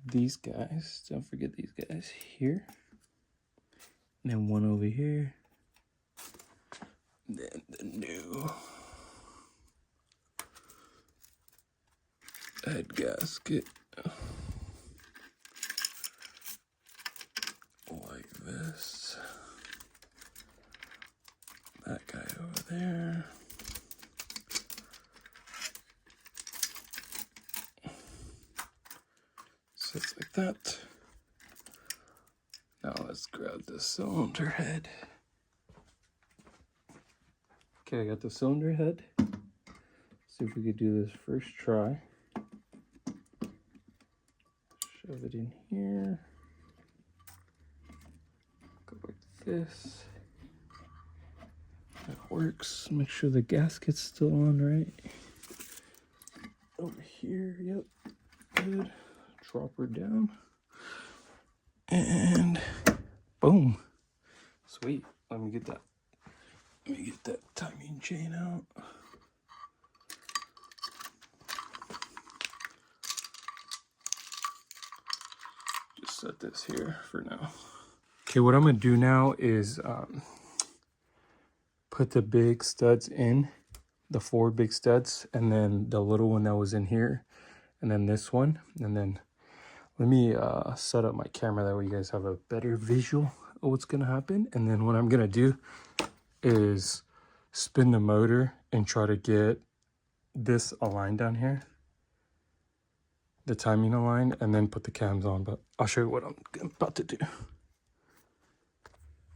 these guys, don't forget these guys here. And then one over here. And then the new head gasket. Like this. That guy over there. Sits like that. Now let's grab the cylinder head. Okay, I got the cylinder head. See if we could do this first try. Shove it in here. Go like this. That works. Make sure the gasket's still on right. Over here, yep. Good. Drop her down. And boom. Sweet. Let me get that. Let me get that timing chain out. Just set this here for now. Okay, what I'm gonna do now is put the big studs in, the 4 big studs, and then the little one that was in here, and then this one, and then let me set up my camera that way you guys have a better visual of what's gonna happen. And then what I'm gonna do is spin the motor and try to get this aligned down here, the timing aligned, and then put the cams on. But I'll show you what I'm about to do.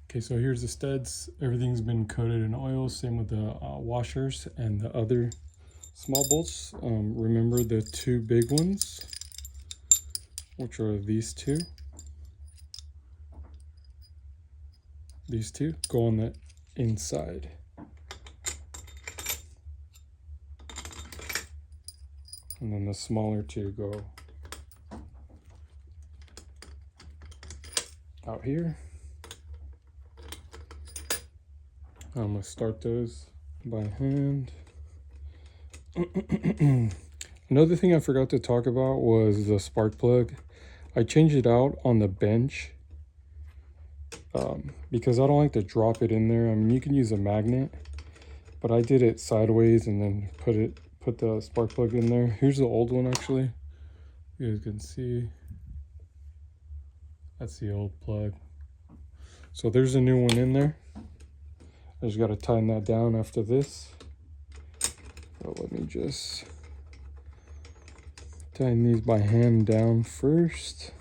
Okay, so here's the studs. Everything's been coated in oil, same with the washers and the other small bolts. Remember the 2 big ones, which are these 2. These 2 go on the inside. And then the smaller 2 go out here. I'm gonna start those by hand. Another thing I forgot to talk about was the spark plug. I changed it out on the bench because I don't like to drop it in there. I mean, you can use a magnet, but I did it sideways and then put the spark plug in there. Here's the old one actually. You guys can see. That's the old plug. So there's a new one in there. I just got to tighten that down after this. So let me just tighten these by hand down first.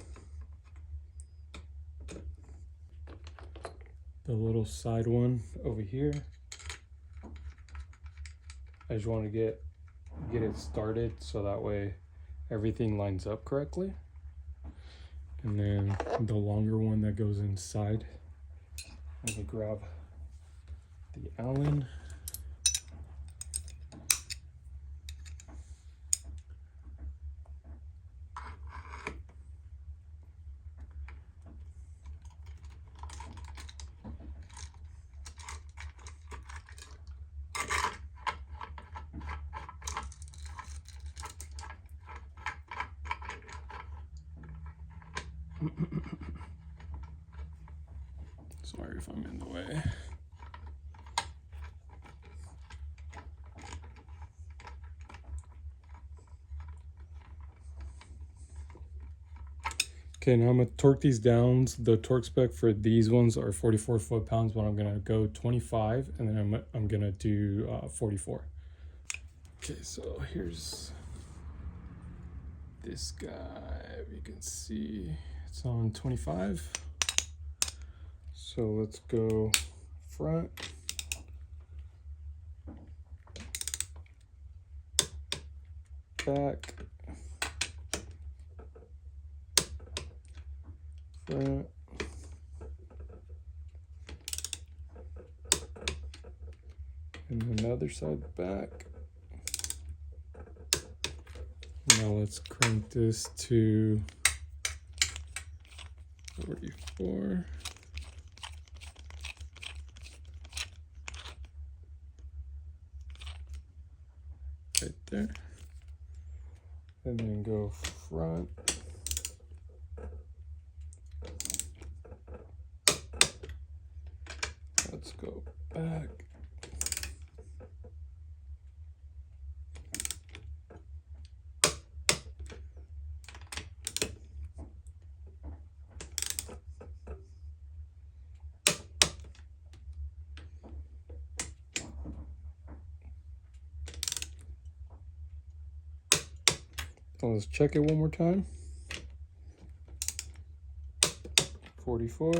The little side one over here. I just want to get it started so that way everything lines up correctly. And then the longer one that goes inside. Let me grab the Allen. Sorry if I'm in the way. Okay, now I'm gonna torque these down. The torque spec for these ones are 44 foot-pounds, but I'm gonna go 25, and then I'm gonna do 44. Okay, so here's this guy. You can see it's on 25. So let's go front. Back. Front. And then the other side back. Now let's crank this to 44. Right there. And then go front. Let's go back. Let's check it one more time. 44,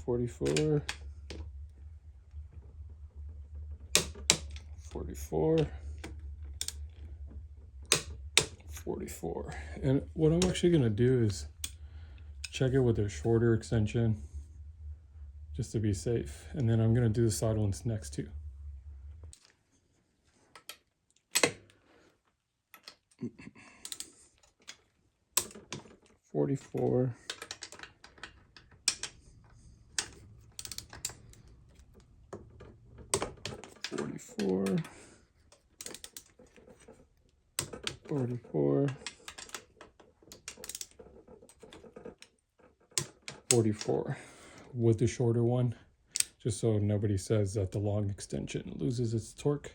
44, 44, 44. And what I'm actually gonna do is check it with a shorter extension just to be safe. And then I'm gonna do the side ones next too. $44, $44, $44, $44 with the shorter one, just so nobody says that the long extension loses its torque.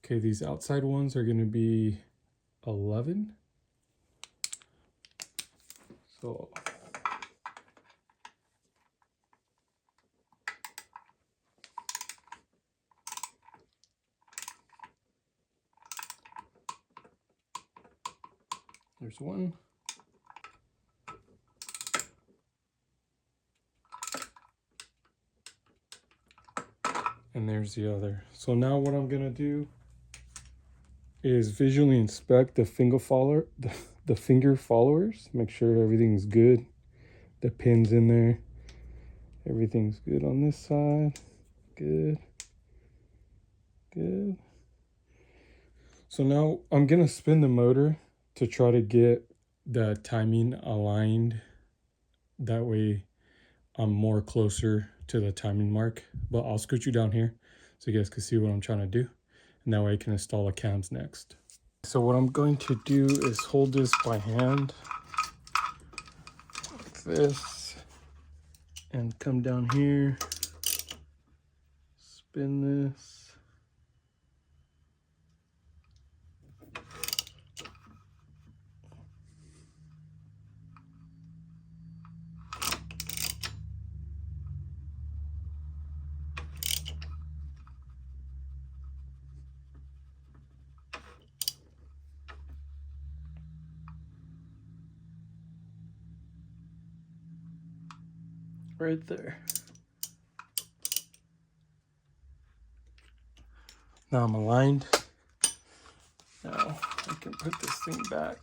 Okay, these outside ones are going to be 11. So there's one. And there's the other. So now what I'm gonna do is visually inspect the finger followers, make sure everything's good. The pins in there, everything's good on this side. Good, good. So now I'm gonna spin the motor to try to get the timing aligned. That way I'm more closer to the timing mark, but I'll scoot you down here so you guys can see what I'm trying to do. And that way I can install the cams next. So what I'm going to do is hold this by hand like this and come down here, spin this. Right there. Now I'm aligned. Now I can put this thing back.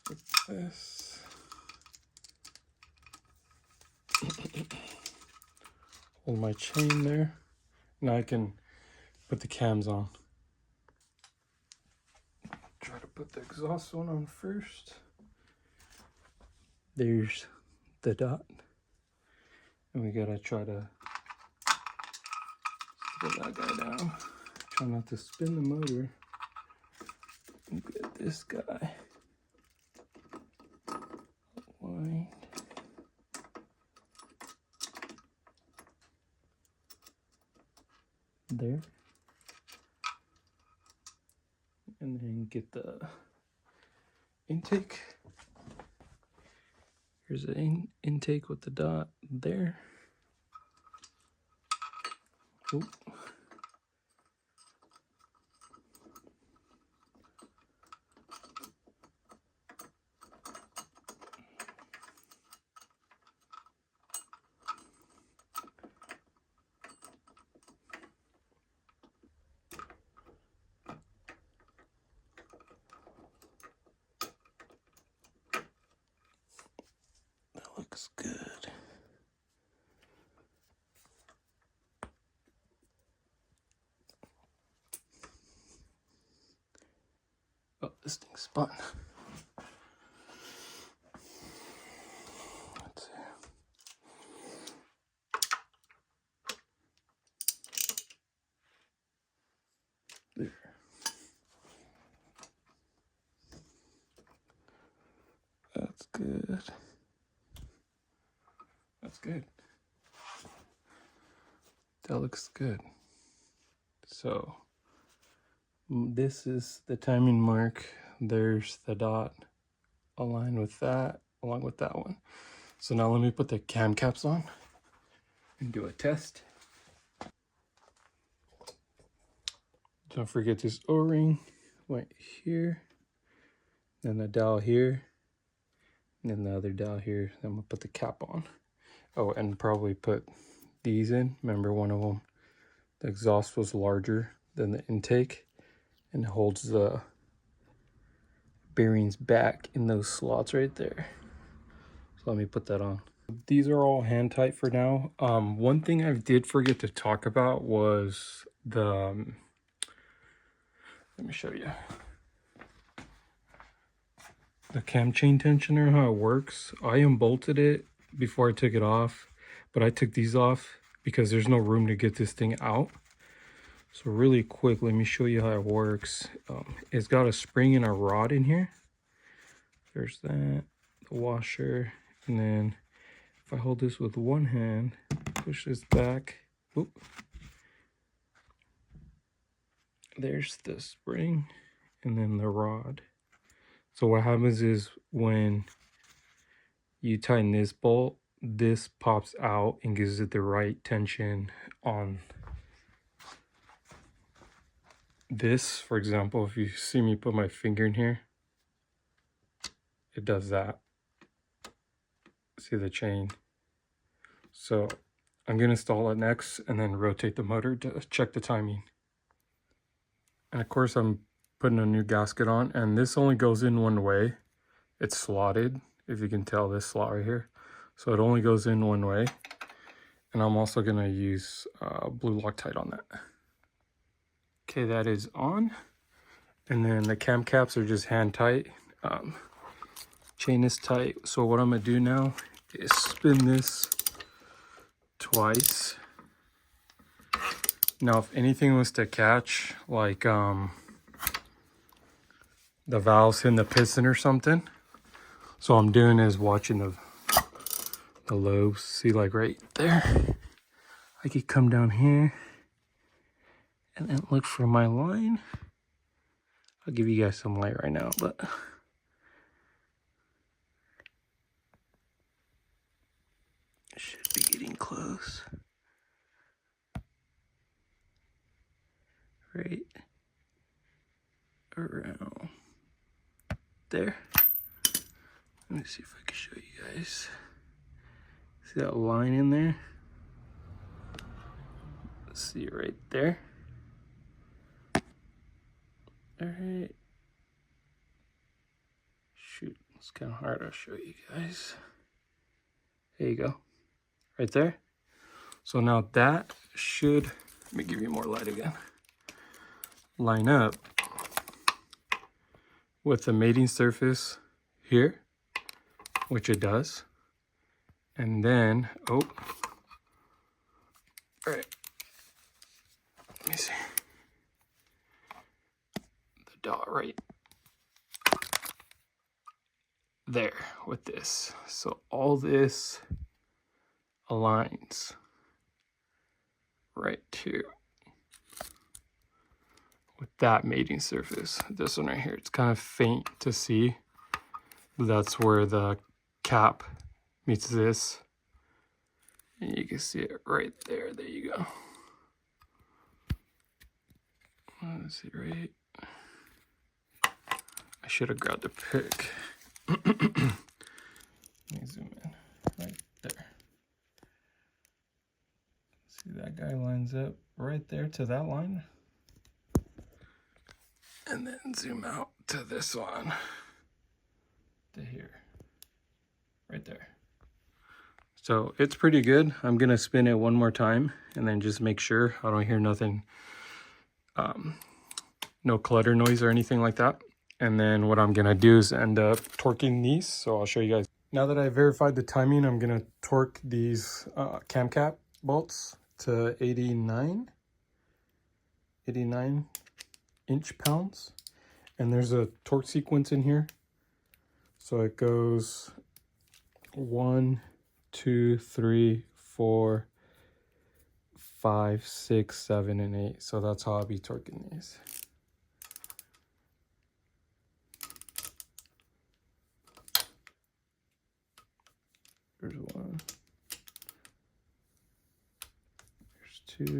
Like this. Hold my chain there. Now I can put the cams on. Try to put the exhaust one on first. There's the dot. And we gotta try to put that guy down. Try not to spin the motor. And get this guy aligned. There. And then get the intake. Here's the intake with the dot there. Oop. Looks good. Oh, this thing's spun. Let's see. There. That's good. That's good. That looks good. So this is the timing mark. There's the dot aligned with that, along with that one. So now let me put the cam caps on and do a test. Don't forget this O-ring right here, then the dowel here, and then the other dowel here. Then I'm gonna put the cap on. Oh, and probably put these in. Remember, one of them, the exhaust was larger than the intake and holds the bearings back in those slots right there. So let me put that on. These are all hand tight for now. One thing I did forget to talk about was the, let me show you. The cam chain tensioner, how it works. I unbolted it before I took it off, but I took these off because there's no room to get this thing out. So really quick, let me show you how it works. It's got a spring and a rod in here. There's that, the washer, and then if I hold this with one hand, push this back, whoop, there's the spring and then the rod. So what happens is when you tighten this bolt, this pops out and gives it the right tension on this. For example, if you see me put my finger in here, it does that. See the chain? So I'm gonna install it next and then rotate the motor to check the timing. And of course I'm putting a new gasket on, and this only goes in one way. It's slotted, if you can tell, this slot right here. So it only goes in one way. And I'm also gonna use blue Loctite on that. Okay, that is on. And then the cam caps are just hand tight. Chain is tight. So what I'm gonna do now is spin this twice. Now, if anything was to catch, like the valves in the piston or something, So I'm doing is watching the lobes. See, like right there, I could come down here and then look for my line. I'll give you guys some light right now, but should be getting close. Right around there. Let me see if I can show you guys. See that line in there? See it right there. All right. Shoot, it's kind of hard to show you guys. There you go, right there. So now that should, let me give you more light again, line up with the mating surface here, which it does. And then, oh, all right, let me see. The dot right there with this. So all this aligns right here with that mating surface. This one right here, it's kind of faint to see, but that's where the cap meets this. And you can see it right there. There you go. Let's see, right? I should have grabbed a pick. Let me zoom in right there. See, that guy lines up right there to that line. And then zoom out to this one, to here, right there. So it's pretty good. I'm gonna spin it one more time and then just make sure I don't hear nothing, no clutter noise or anything like that. And then what I'm gonna do is end up torquing these. So I'll show you guys. Now that I verified the timing, I'm gonna torque these cam cap bolts to 89 inch-pounds. And there's a torque sequence in here. So it goes 1, 2, 3, 4, 5, 6, 7, and 8. So that's how I'll be torquing these. There's 1. There's 2.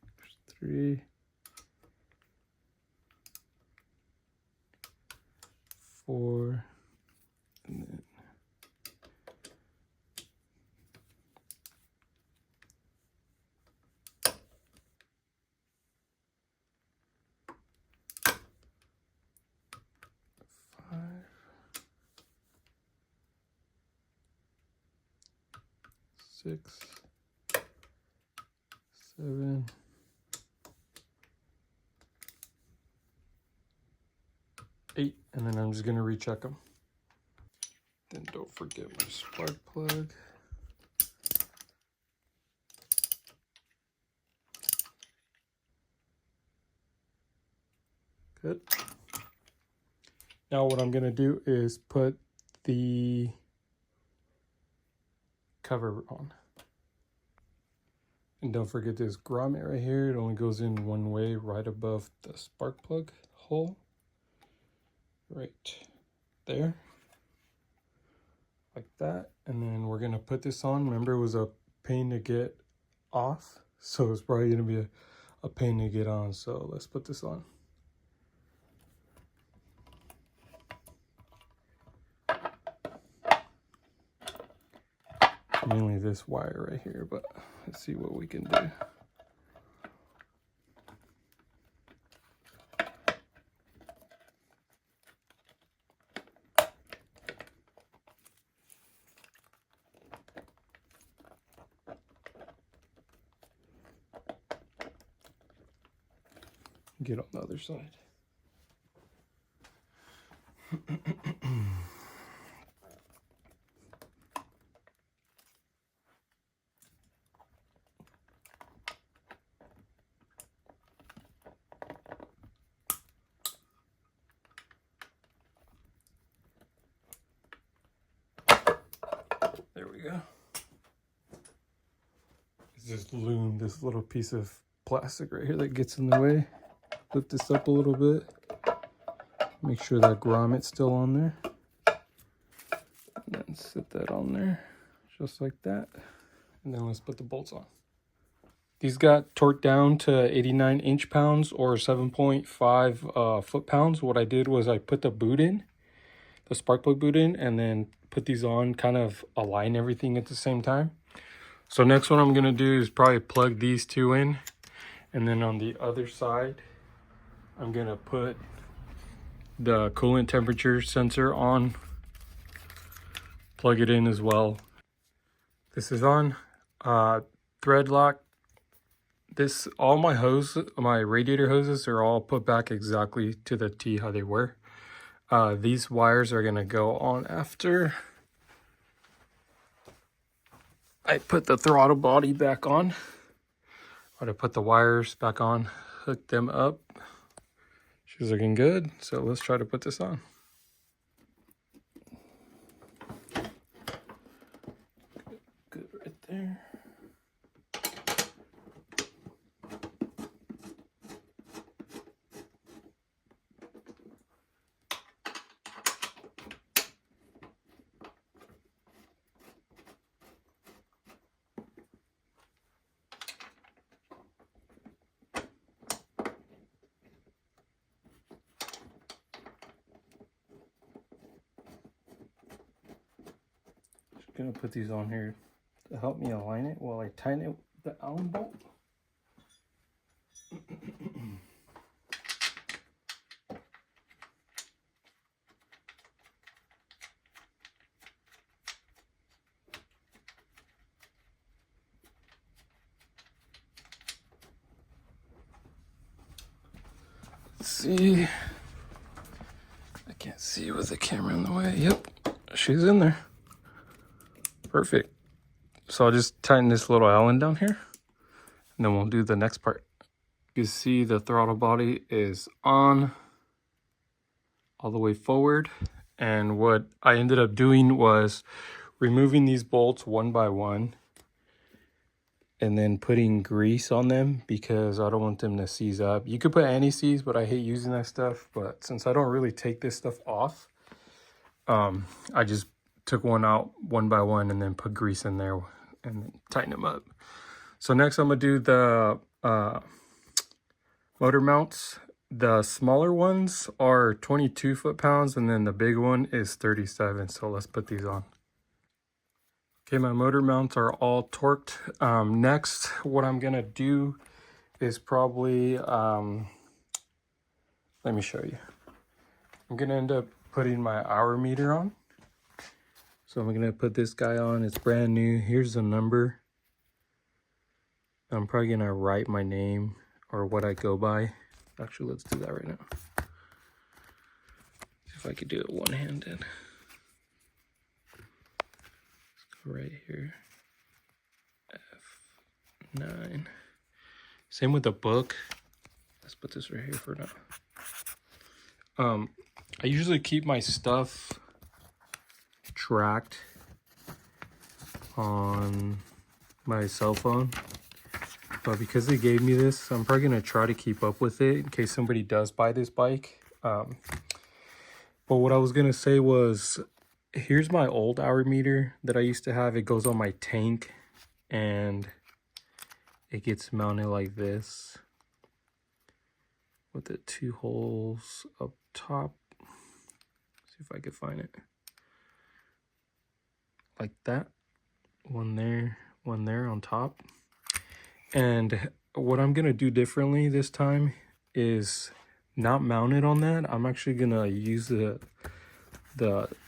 There's 3. 4. And then 5. 6, 7, 8, and then I'm just gonna recheck them. Then don't forget my spark plug. Good. Now what I'm gonna do is put the cover on. And don't forget this grommet right here. It only goes in one way, right above the spark plug hole. Right there. Like that. And then we're gonna put this on. Remember, it was a pain to get off, so it's probably gonna be a pain to get on. So let's put this on. Mainly this wire right here, but let's see what we can do. Get on the other side. go. It's just loom, this little piece of plastic right here that gets in the way. Lift this up a little bit. Make sure that grommet's still on there. And then sit that on there, just like that. And then let's put the bolts on. These got torqued down to 89 inch-pounds or 7.5 foot-pounds. What I did was I put the boot in, the spark plug boot in, and then put these on, kind of align everything at the same time. So next what I'm gonna do is probably plug these two in, and then on the other side, I'm gonna put the coolant temperature sensor on, plug it in as well. This is on, thread lock. This, all my my radiator hoses are all put back exactly to the T how they were. These wires are gonna go on after I put the throttle body back on. I'm gonna put the wires back on, hook them up. She's looking good, so let's try to put this on. Good right there. Gonna put these on here to help me align it while I tighten it with the Allen bolt. Let's see. I can't see with the camera in the way. Yep, she's in there. Perfect. So I'll just tighten this little Allen down here, and then we'll do the next part. You can see the throttle body is on all the way forward. And what I ended up doing was removing these bolts one by one and then putting grease on them because I don't want them to seize up. You could put anti-seize, but I hate using that stuff. But since I don't really take this stuff off, I just took one out one by one and then put grease in there and tighten them up. So next I'm gonna do the motor mounts. The smaller ones are 22 foot-pounds and then the big one is 37. So let's put these on. Okay, my motor mounts are all torqued. Next, what I'm gonna do is probably, let me show you. I'm gonna end up putting my hour meter on. So I'm gonna put this guy on, it's brand new. Here's the number. I'm probably gonna write my name or what I go by. Actually, let's do that right now. See if I could do it one-handed. Right here, F9. Same with the book. Let's put this right here for now. I usually keep my stuff tracked on my cell phone, but because they gave me this, I'm probably gonna try to keep up with it in case somebody does buy this bike. But what I was gonna say was, here's my old hour meter that I used to have. It goes on my tank and it gets mounted like this with the two holes up top. See if I can find it. Like that. One there on top. And what I'm gonna do differently this time is not mount it on that. I'm actually gonna use the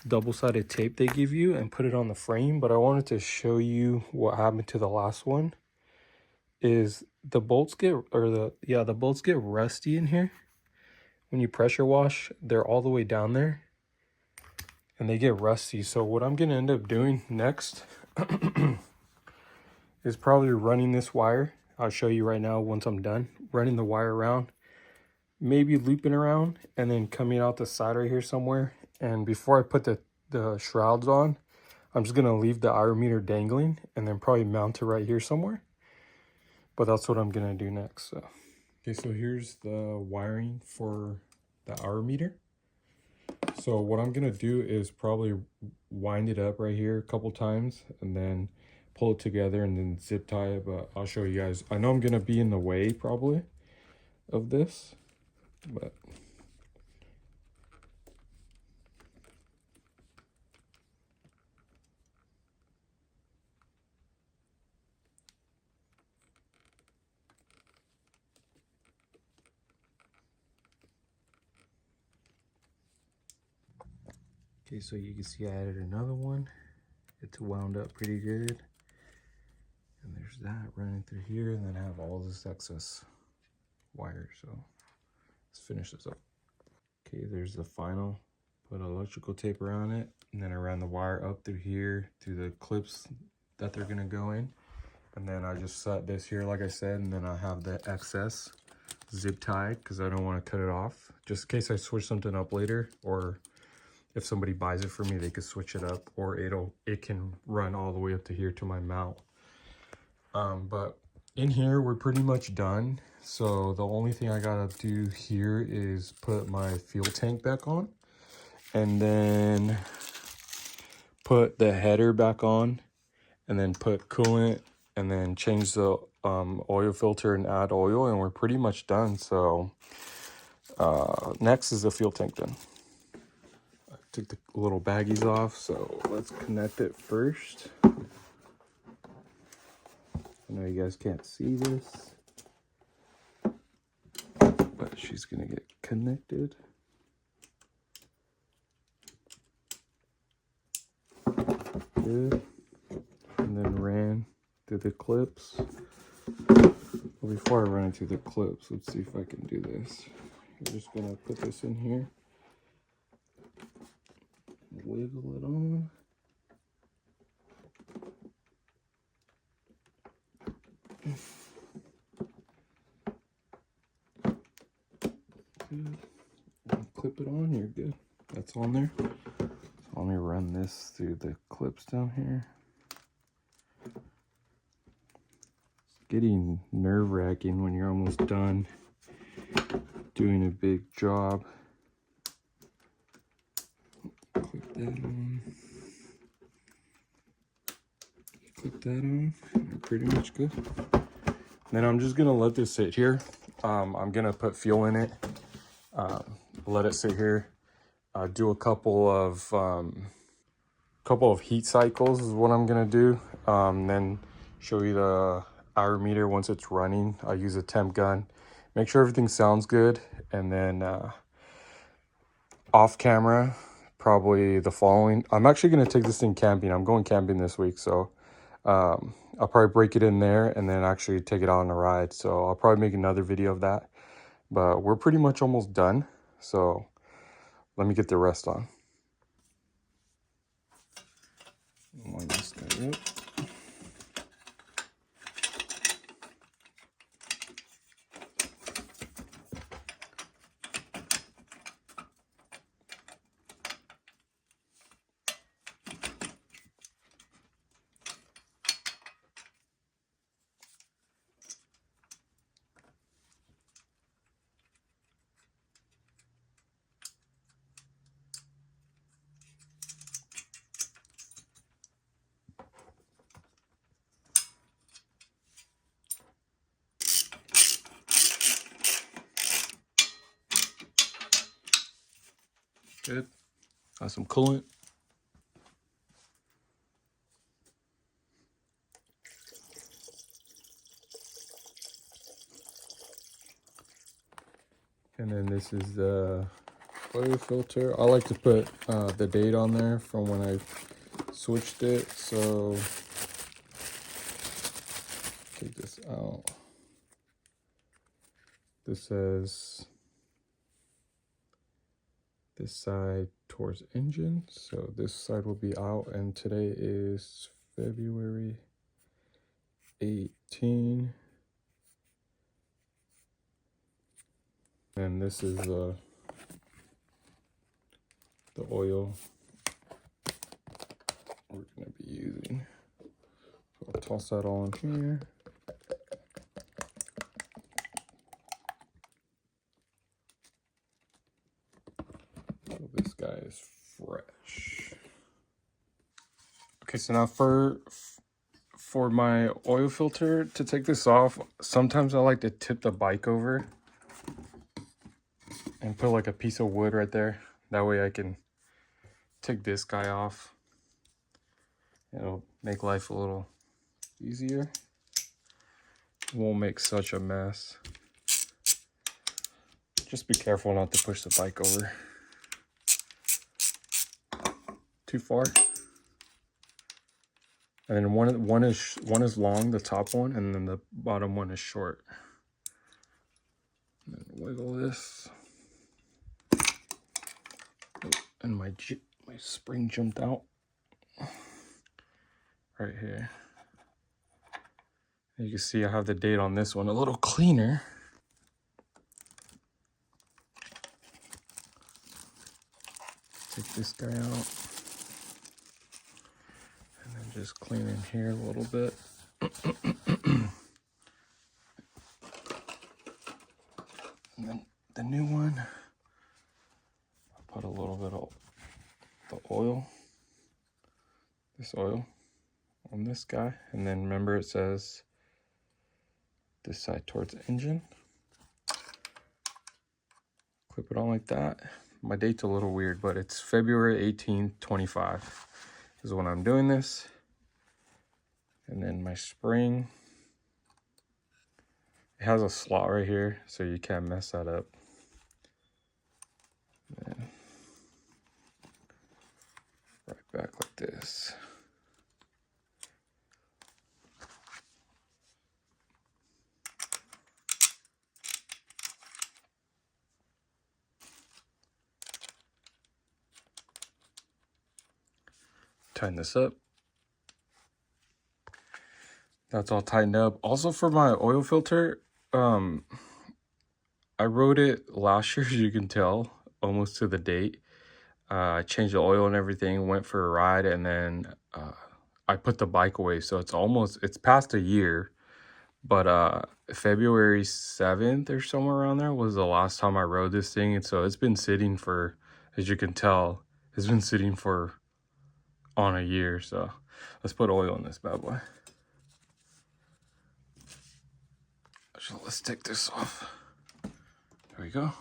double-sided tape they give you and put it on the frame. But I wanted to show you what happened to the last one. Is the bolts get, or the bolts get rusty in here. When you pressure wash, they're all the way down there and they get rusty. So what I'm gonna end up doing next is probably running this wire. I'll show you right now once I'm done running the wire around, maybe looping around and then coming out the side right here somewhere. And before I put the shrouds on, I'm just gonna leave the hour meter dangling and then probably mount it right here somewhere. But that's what I'm gonna do next. So. Okay, so here's the wiring for the hour meter. So what I'm gonna do is probably wind it up right here a couple times and then pull it together and then zip tie it, but I'll show you guys. I know I'm gonna be in the way probably of this, but okay, so you can see I added another one. It's wound up pretty good. And there's that running through here, and then I have all this excess wire. So let's finish this up. Okay, there's the final. Put electrical tape around it, and then I ran the wire up through here to the clips that they're gonna go in. And then I just set this here, like I said, and then I have the excess zip tied because I don't want to cut it off. Just in case I switch something up later, or if somebody buys it for me, they could switch it up, or it can run all the way up to here to my mount. But in here, we're pretty much done. So the only thing I gotta do here is put my fuel tank back on and then put the header back on and then put coolant and then change the oil filter and add oil, and we're pretty much done. So next is the fuel tank then. I took the little baggies off, so let's connect it first. I know you guys can't see this, but she's gonna get connected. Good. And then ran through the clips. Well, before I run into the clips, let's see if I can do this. I'm just gonna put this in here, wiggle it on. Good. Clip it on, you're good. That's on there. So let me run this through the clips down here. It's getting nerve-wracking when you're almost done doing a big job. Clip that on. Clip that on. You're pretty much good. Then I'm just gonna let this sit here. I'm gonna put fuel in it. Let it sit here. Do a couple of heat cycles is what I'm gonna do. Then show you the hour meter once it's running. I use a temp gun. Make sure everything sounds good, and then off camera, probably the following. I'm actually gonna take this thing camping. I'm going camping this week, so I'll probably break it in there and then actually take it out on a ride. So I'll probably make another video of that. But we're pretty much almost done. So let me get the rest on. Line this guy up. Good. Got some coolant. And then this is the oil filter. I like to put the date on there from when I switched it. So take this out. This says this side towards engine. So this side will be out, and today is February 18. And this is the oil we're gonna Toss that all in here. So this guy is fresh. Okay, so now for my oil filter to take this off, sometimes I like to tip the bike over and put like a piece of wood right there. That way I can take this guy off. It'll make life a little easier. Won't make such a mess. Just be careful not to push the bike over too far. And then one is long, the top one, and then the bottom one is short. And then wiggle this. And my spring jumped out right here. And you can see I have the date on this one a little cleaner. Take this guy out. And then just clean in here a little bit. And then the new one, I'll put a little bit of the oil, this oil, on this guy. And then remember it says this side towards the engine. Clip it on like that. My date's a little weird, but it's February 18th, 25 is when I'm doing this. And then my spring, it has a slot right here, so you can't mess that up. And then right back like this. Tighten this up. That's all tightened up. Also for my oil filter, I wrote it last year, as you can tell, almost to the date. I changed the oil and everything, went for a ride, and then I put the bike away. So it's past a year, but February 7th or somewhere around there was the last time I rode this thing. And so it's been sitting for, as you can tell, it's been sitting for on a year. So let's put oil in this bad boy. So let's take this off. There we go.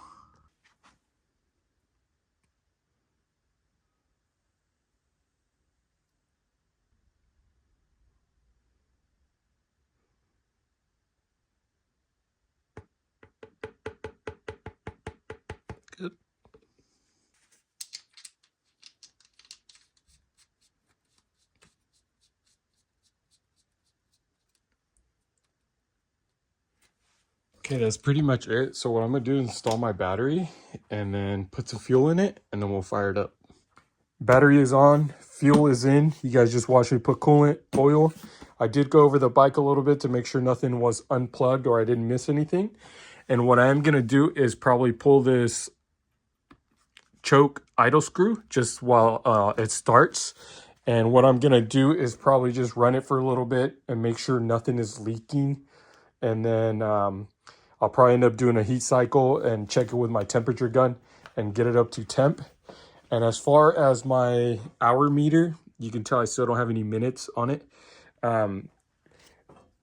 Good. Okay, that's pretty much it. So what I'm gonna do is install my battery and then put some fuel in it, and then we'll fire it up. Battery is on, fuel is in. You guys just watched me put coolant, oil. I did go over the bike a little bit to make sure nothing was unplugged or I didn't miss anything. And what I am gonna do is probably pull this choke idle screw just while it starts. And what I'm gonna do is probably just run it for a little bit and make sure nothing is leaking. And then I'll probably end up doing a heat cycle and check it with my temperature gun and get it up to temp. And as far as my hour meter, you can tell I still don't have any minutes on it. I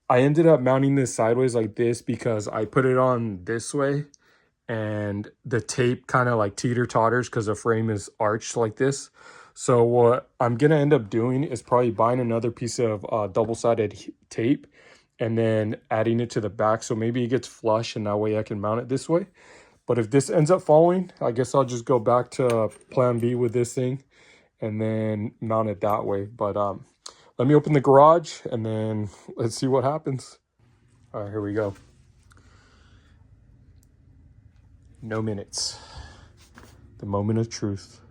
ended up mounting this sideways like this because I put it on this way and the tape kind of like teeter-totters because the frame is arched like this. So what I'm going to end up doing is probably buying another piece of double-sided tape and then adding it to the back so maybe it gets flush and that way I can mount it this way. But if this ends up falling, I guess I'll just go back to plan B with this thing and then mount it that way. But let me open the garage and then let's see what happens. All right, here we go. No minutes. The moment of truth.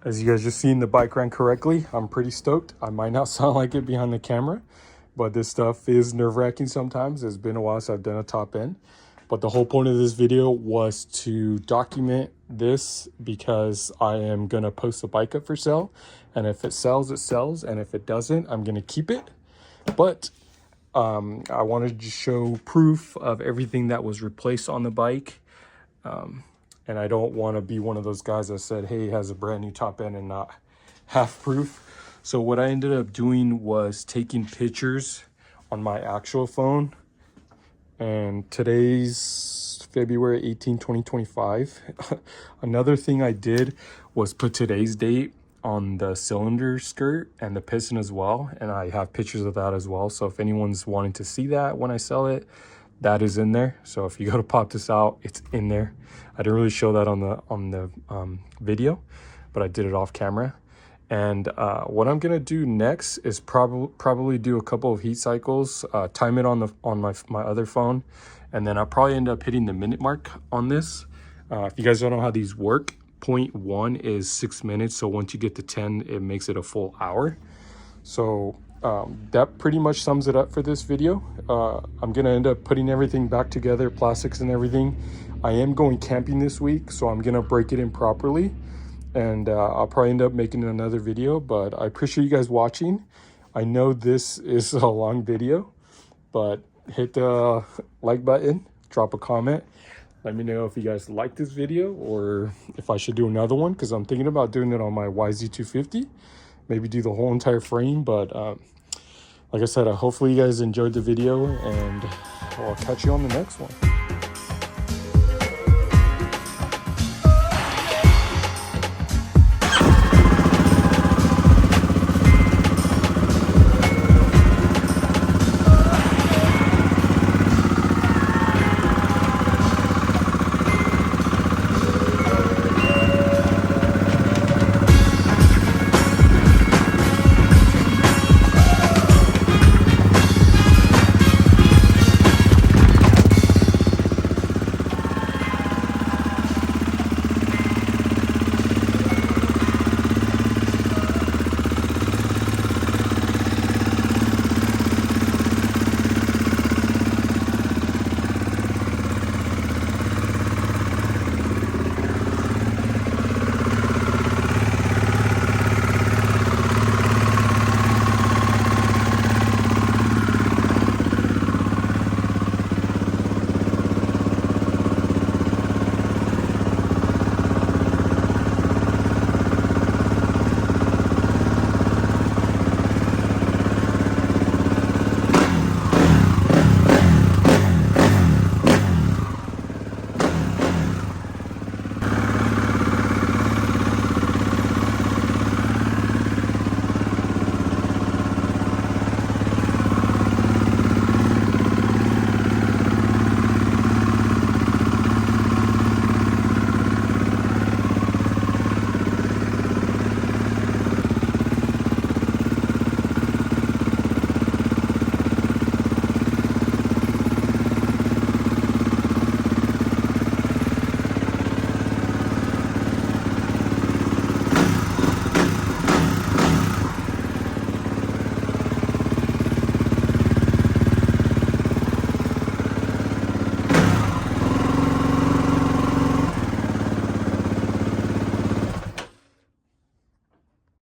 As you guys just seen, the bike ran correctly. I'm pretty stoked. I might not sound like it behind the camera, but this stuff is nerve-wracking sometimes. It's been a while since I've done a top end. But the whole point of this video was to document this because I am gonna post a bike up for sale. And if it sells, it sells. And if it doesn't, I'm gonna keep it. But I wanted to show proof of everything that was replaced on the bike. And I don't want to be one of those guys that said, hey, it has a brand new top end and not have proof. So what I ended up doing was taking pictures on my actual phone. And today's February 18, 2025. Another thing I did was put today's date on the cylinder skirt and the piston as well. And I have pictures of that as well. So if anyone's wanting to see that when I sell it, that is in there. So if you go to pop this out, it's in there. I didn't really show that on the video, but I did it off camera. And what I'm gonna do next is probably do a couple of heat cycles, time it on my other phone, and then I'll probably end up hitting the minute mark on this. If you guys don't know how these work, 0.1 is 6 minutes. So once you get to 10, it makes it a full hour. So that pretty much sums it up for this video. I'm gonna end up putting everything back together, plastics and everything. I am going camping this week, so I'm gonna break it in properly, and I'll probably end up making another video. But I appreciate you guys watching. I know this is a long video, but hit the like button, drop a comment. Let me know if you guys like this video or if I should do another one, because I'm thinking about doing it on my YZ250. Maybe do the whole entire frame, but like I said, hopefully you guys enjoyed the video, and I'll catch you on the next one.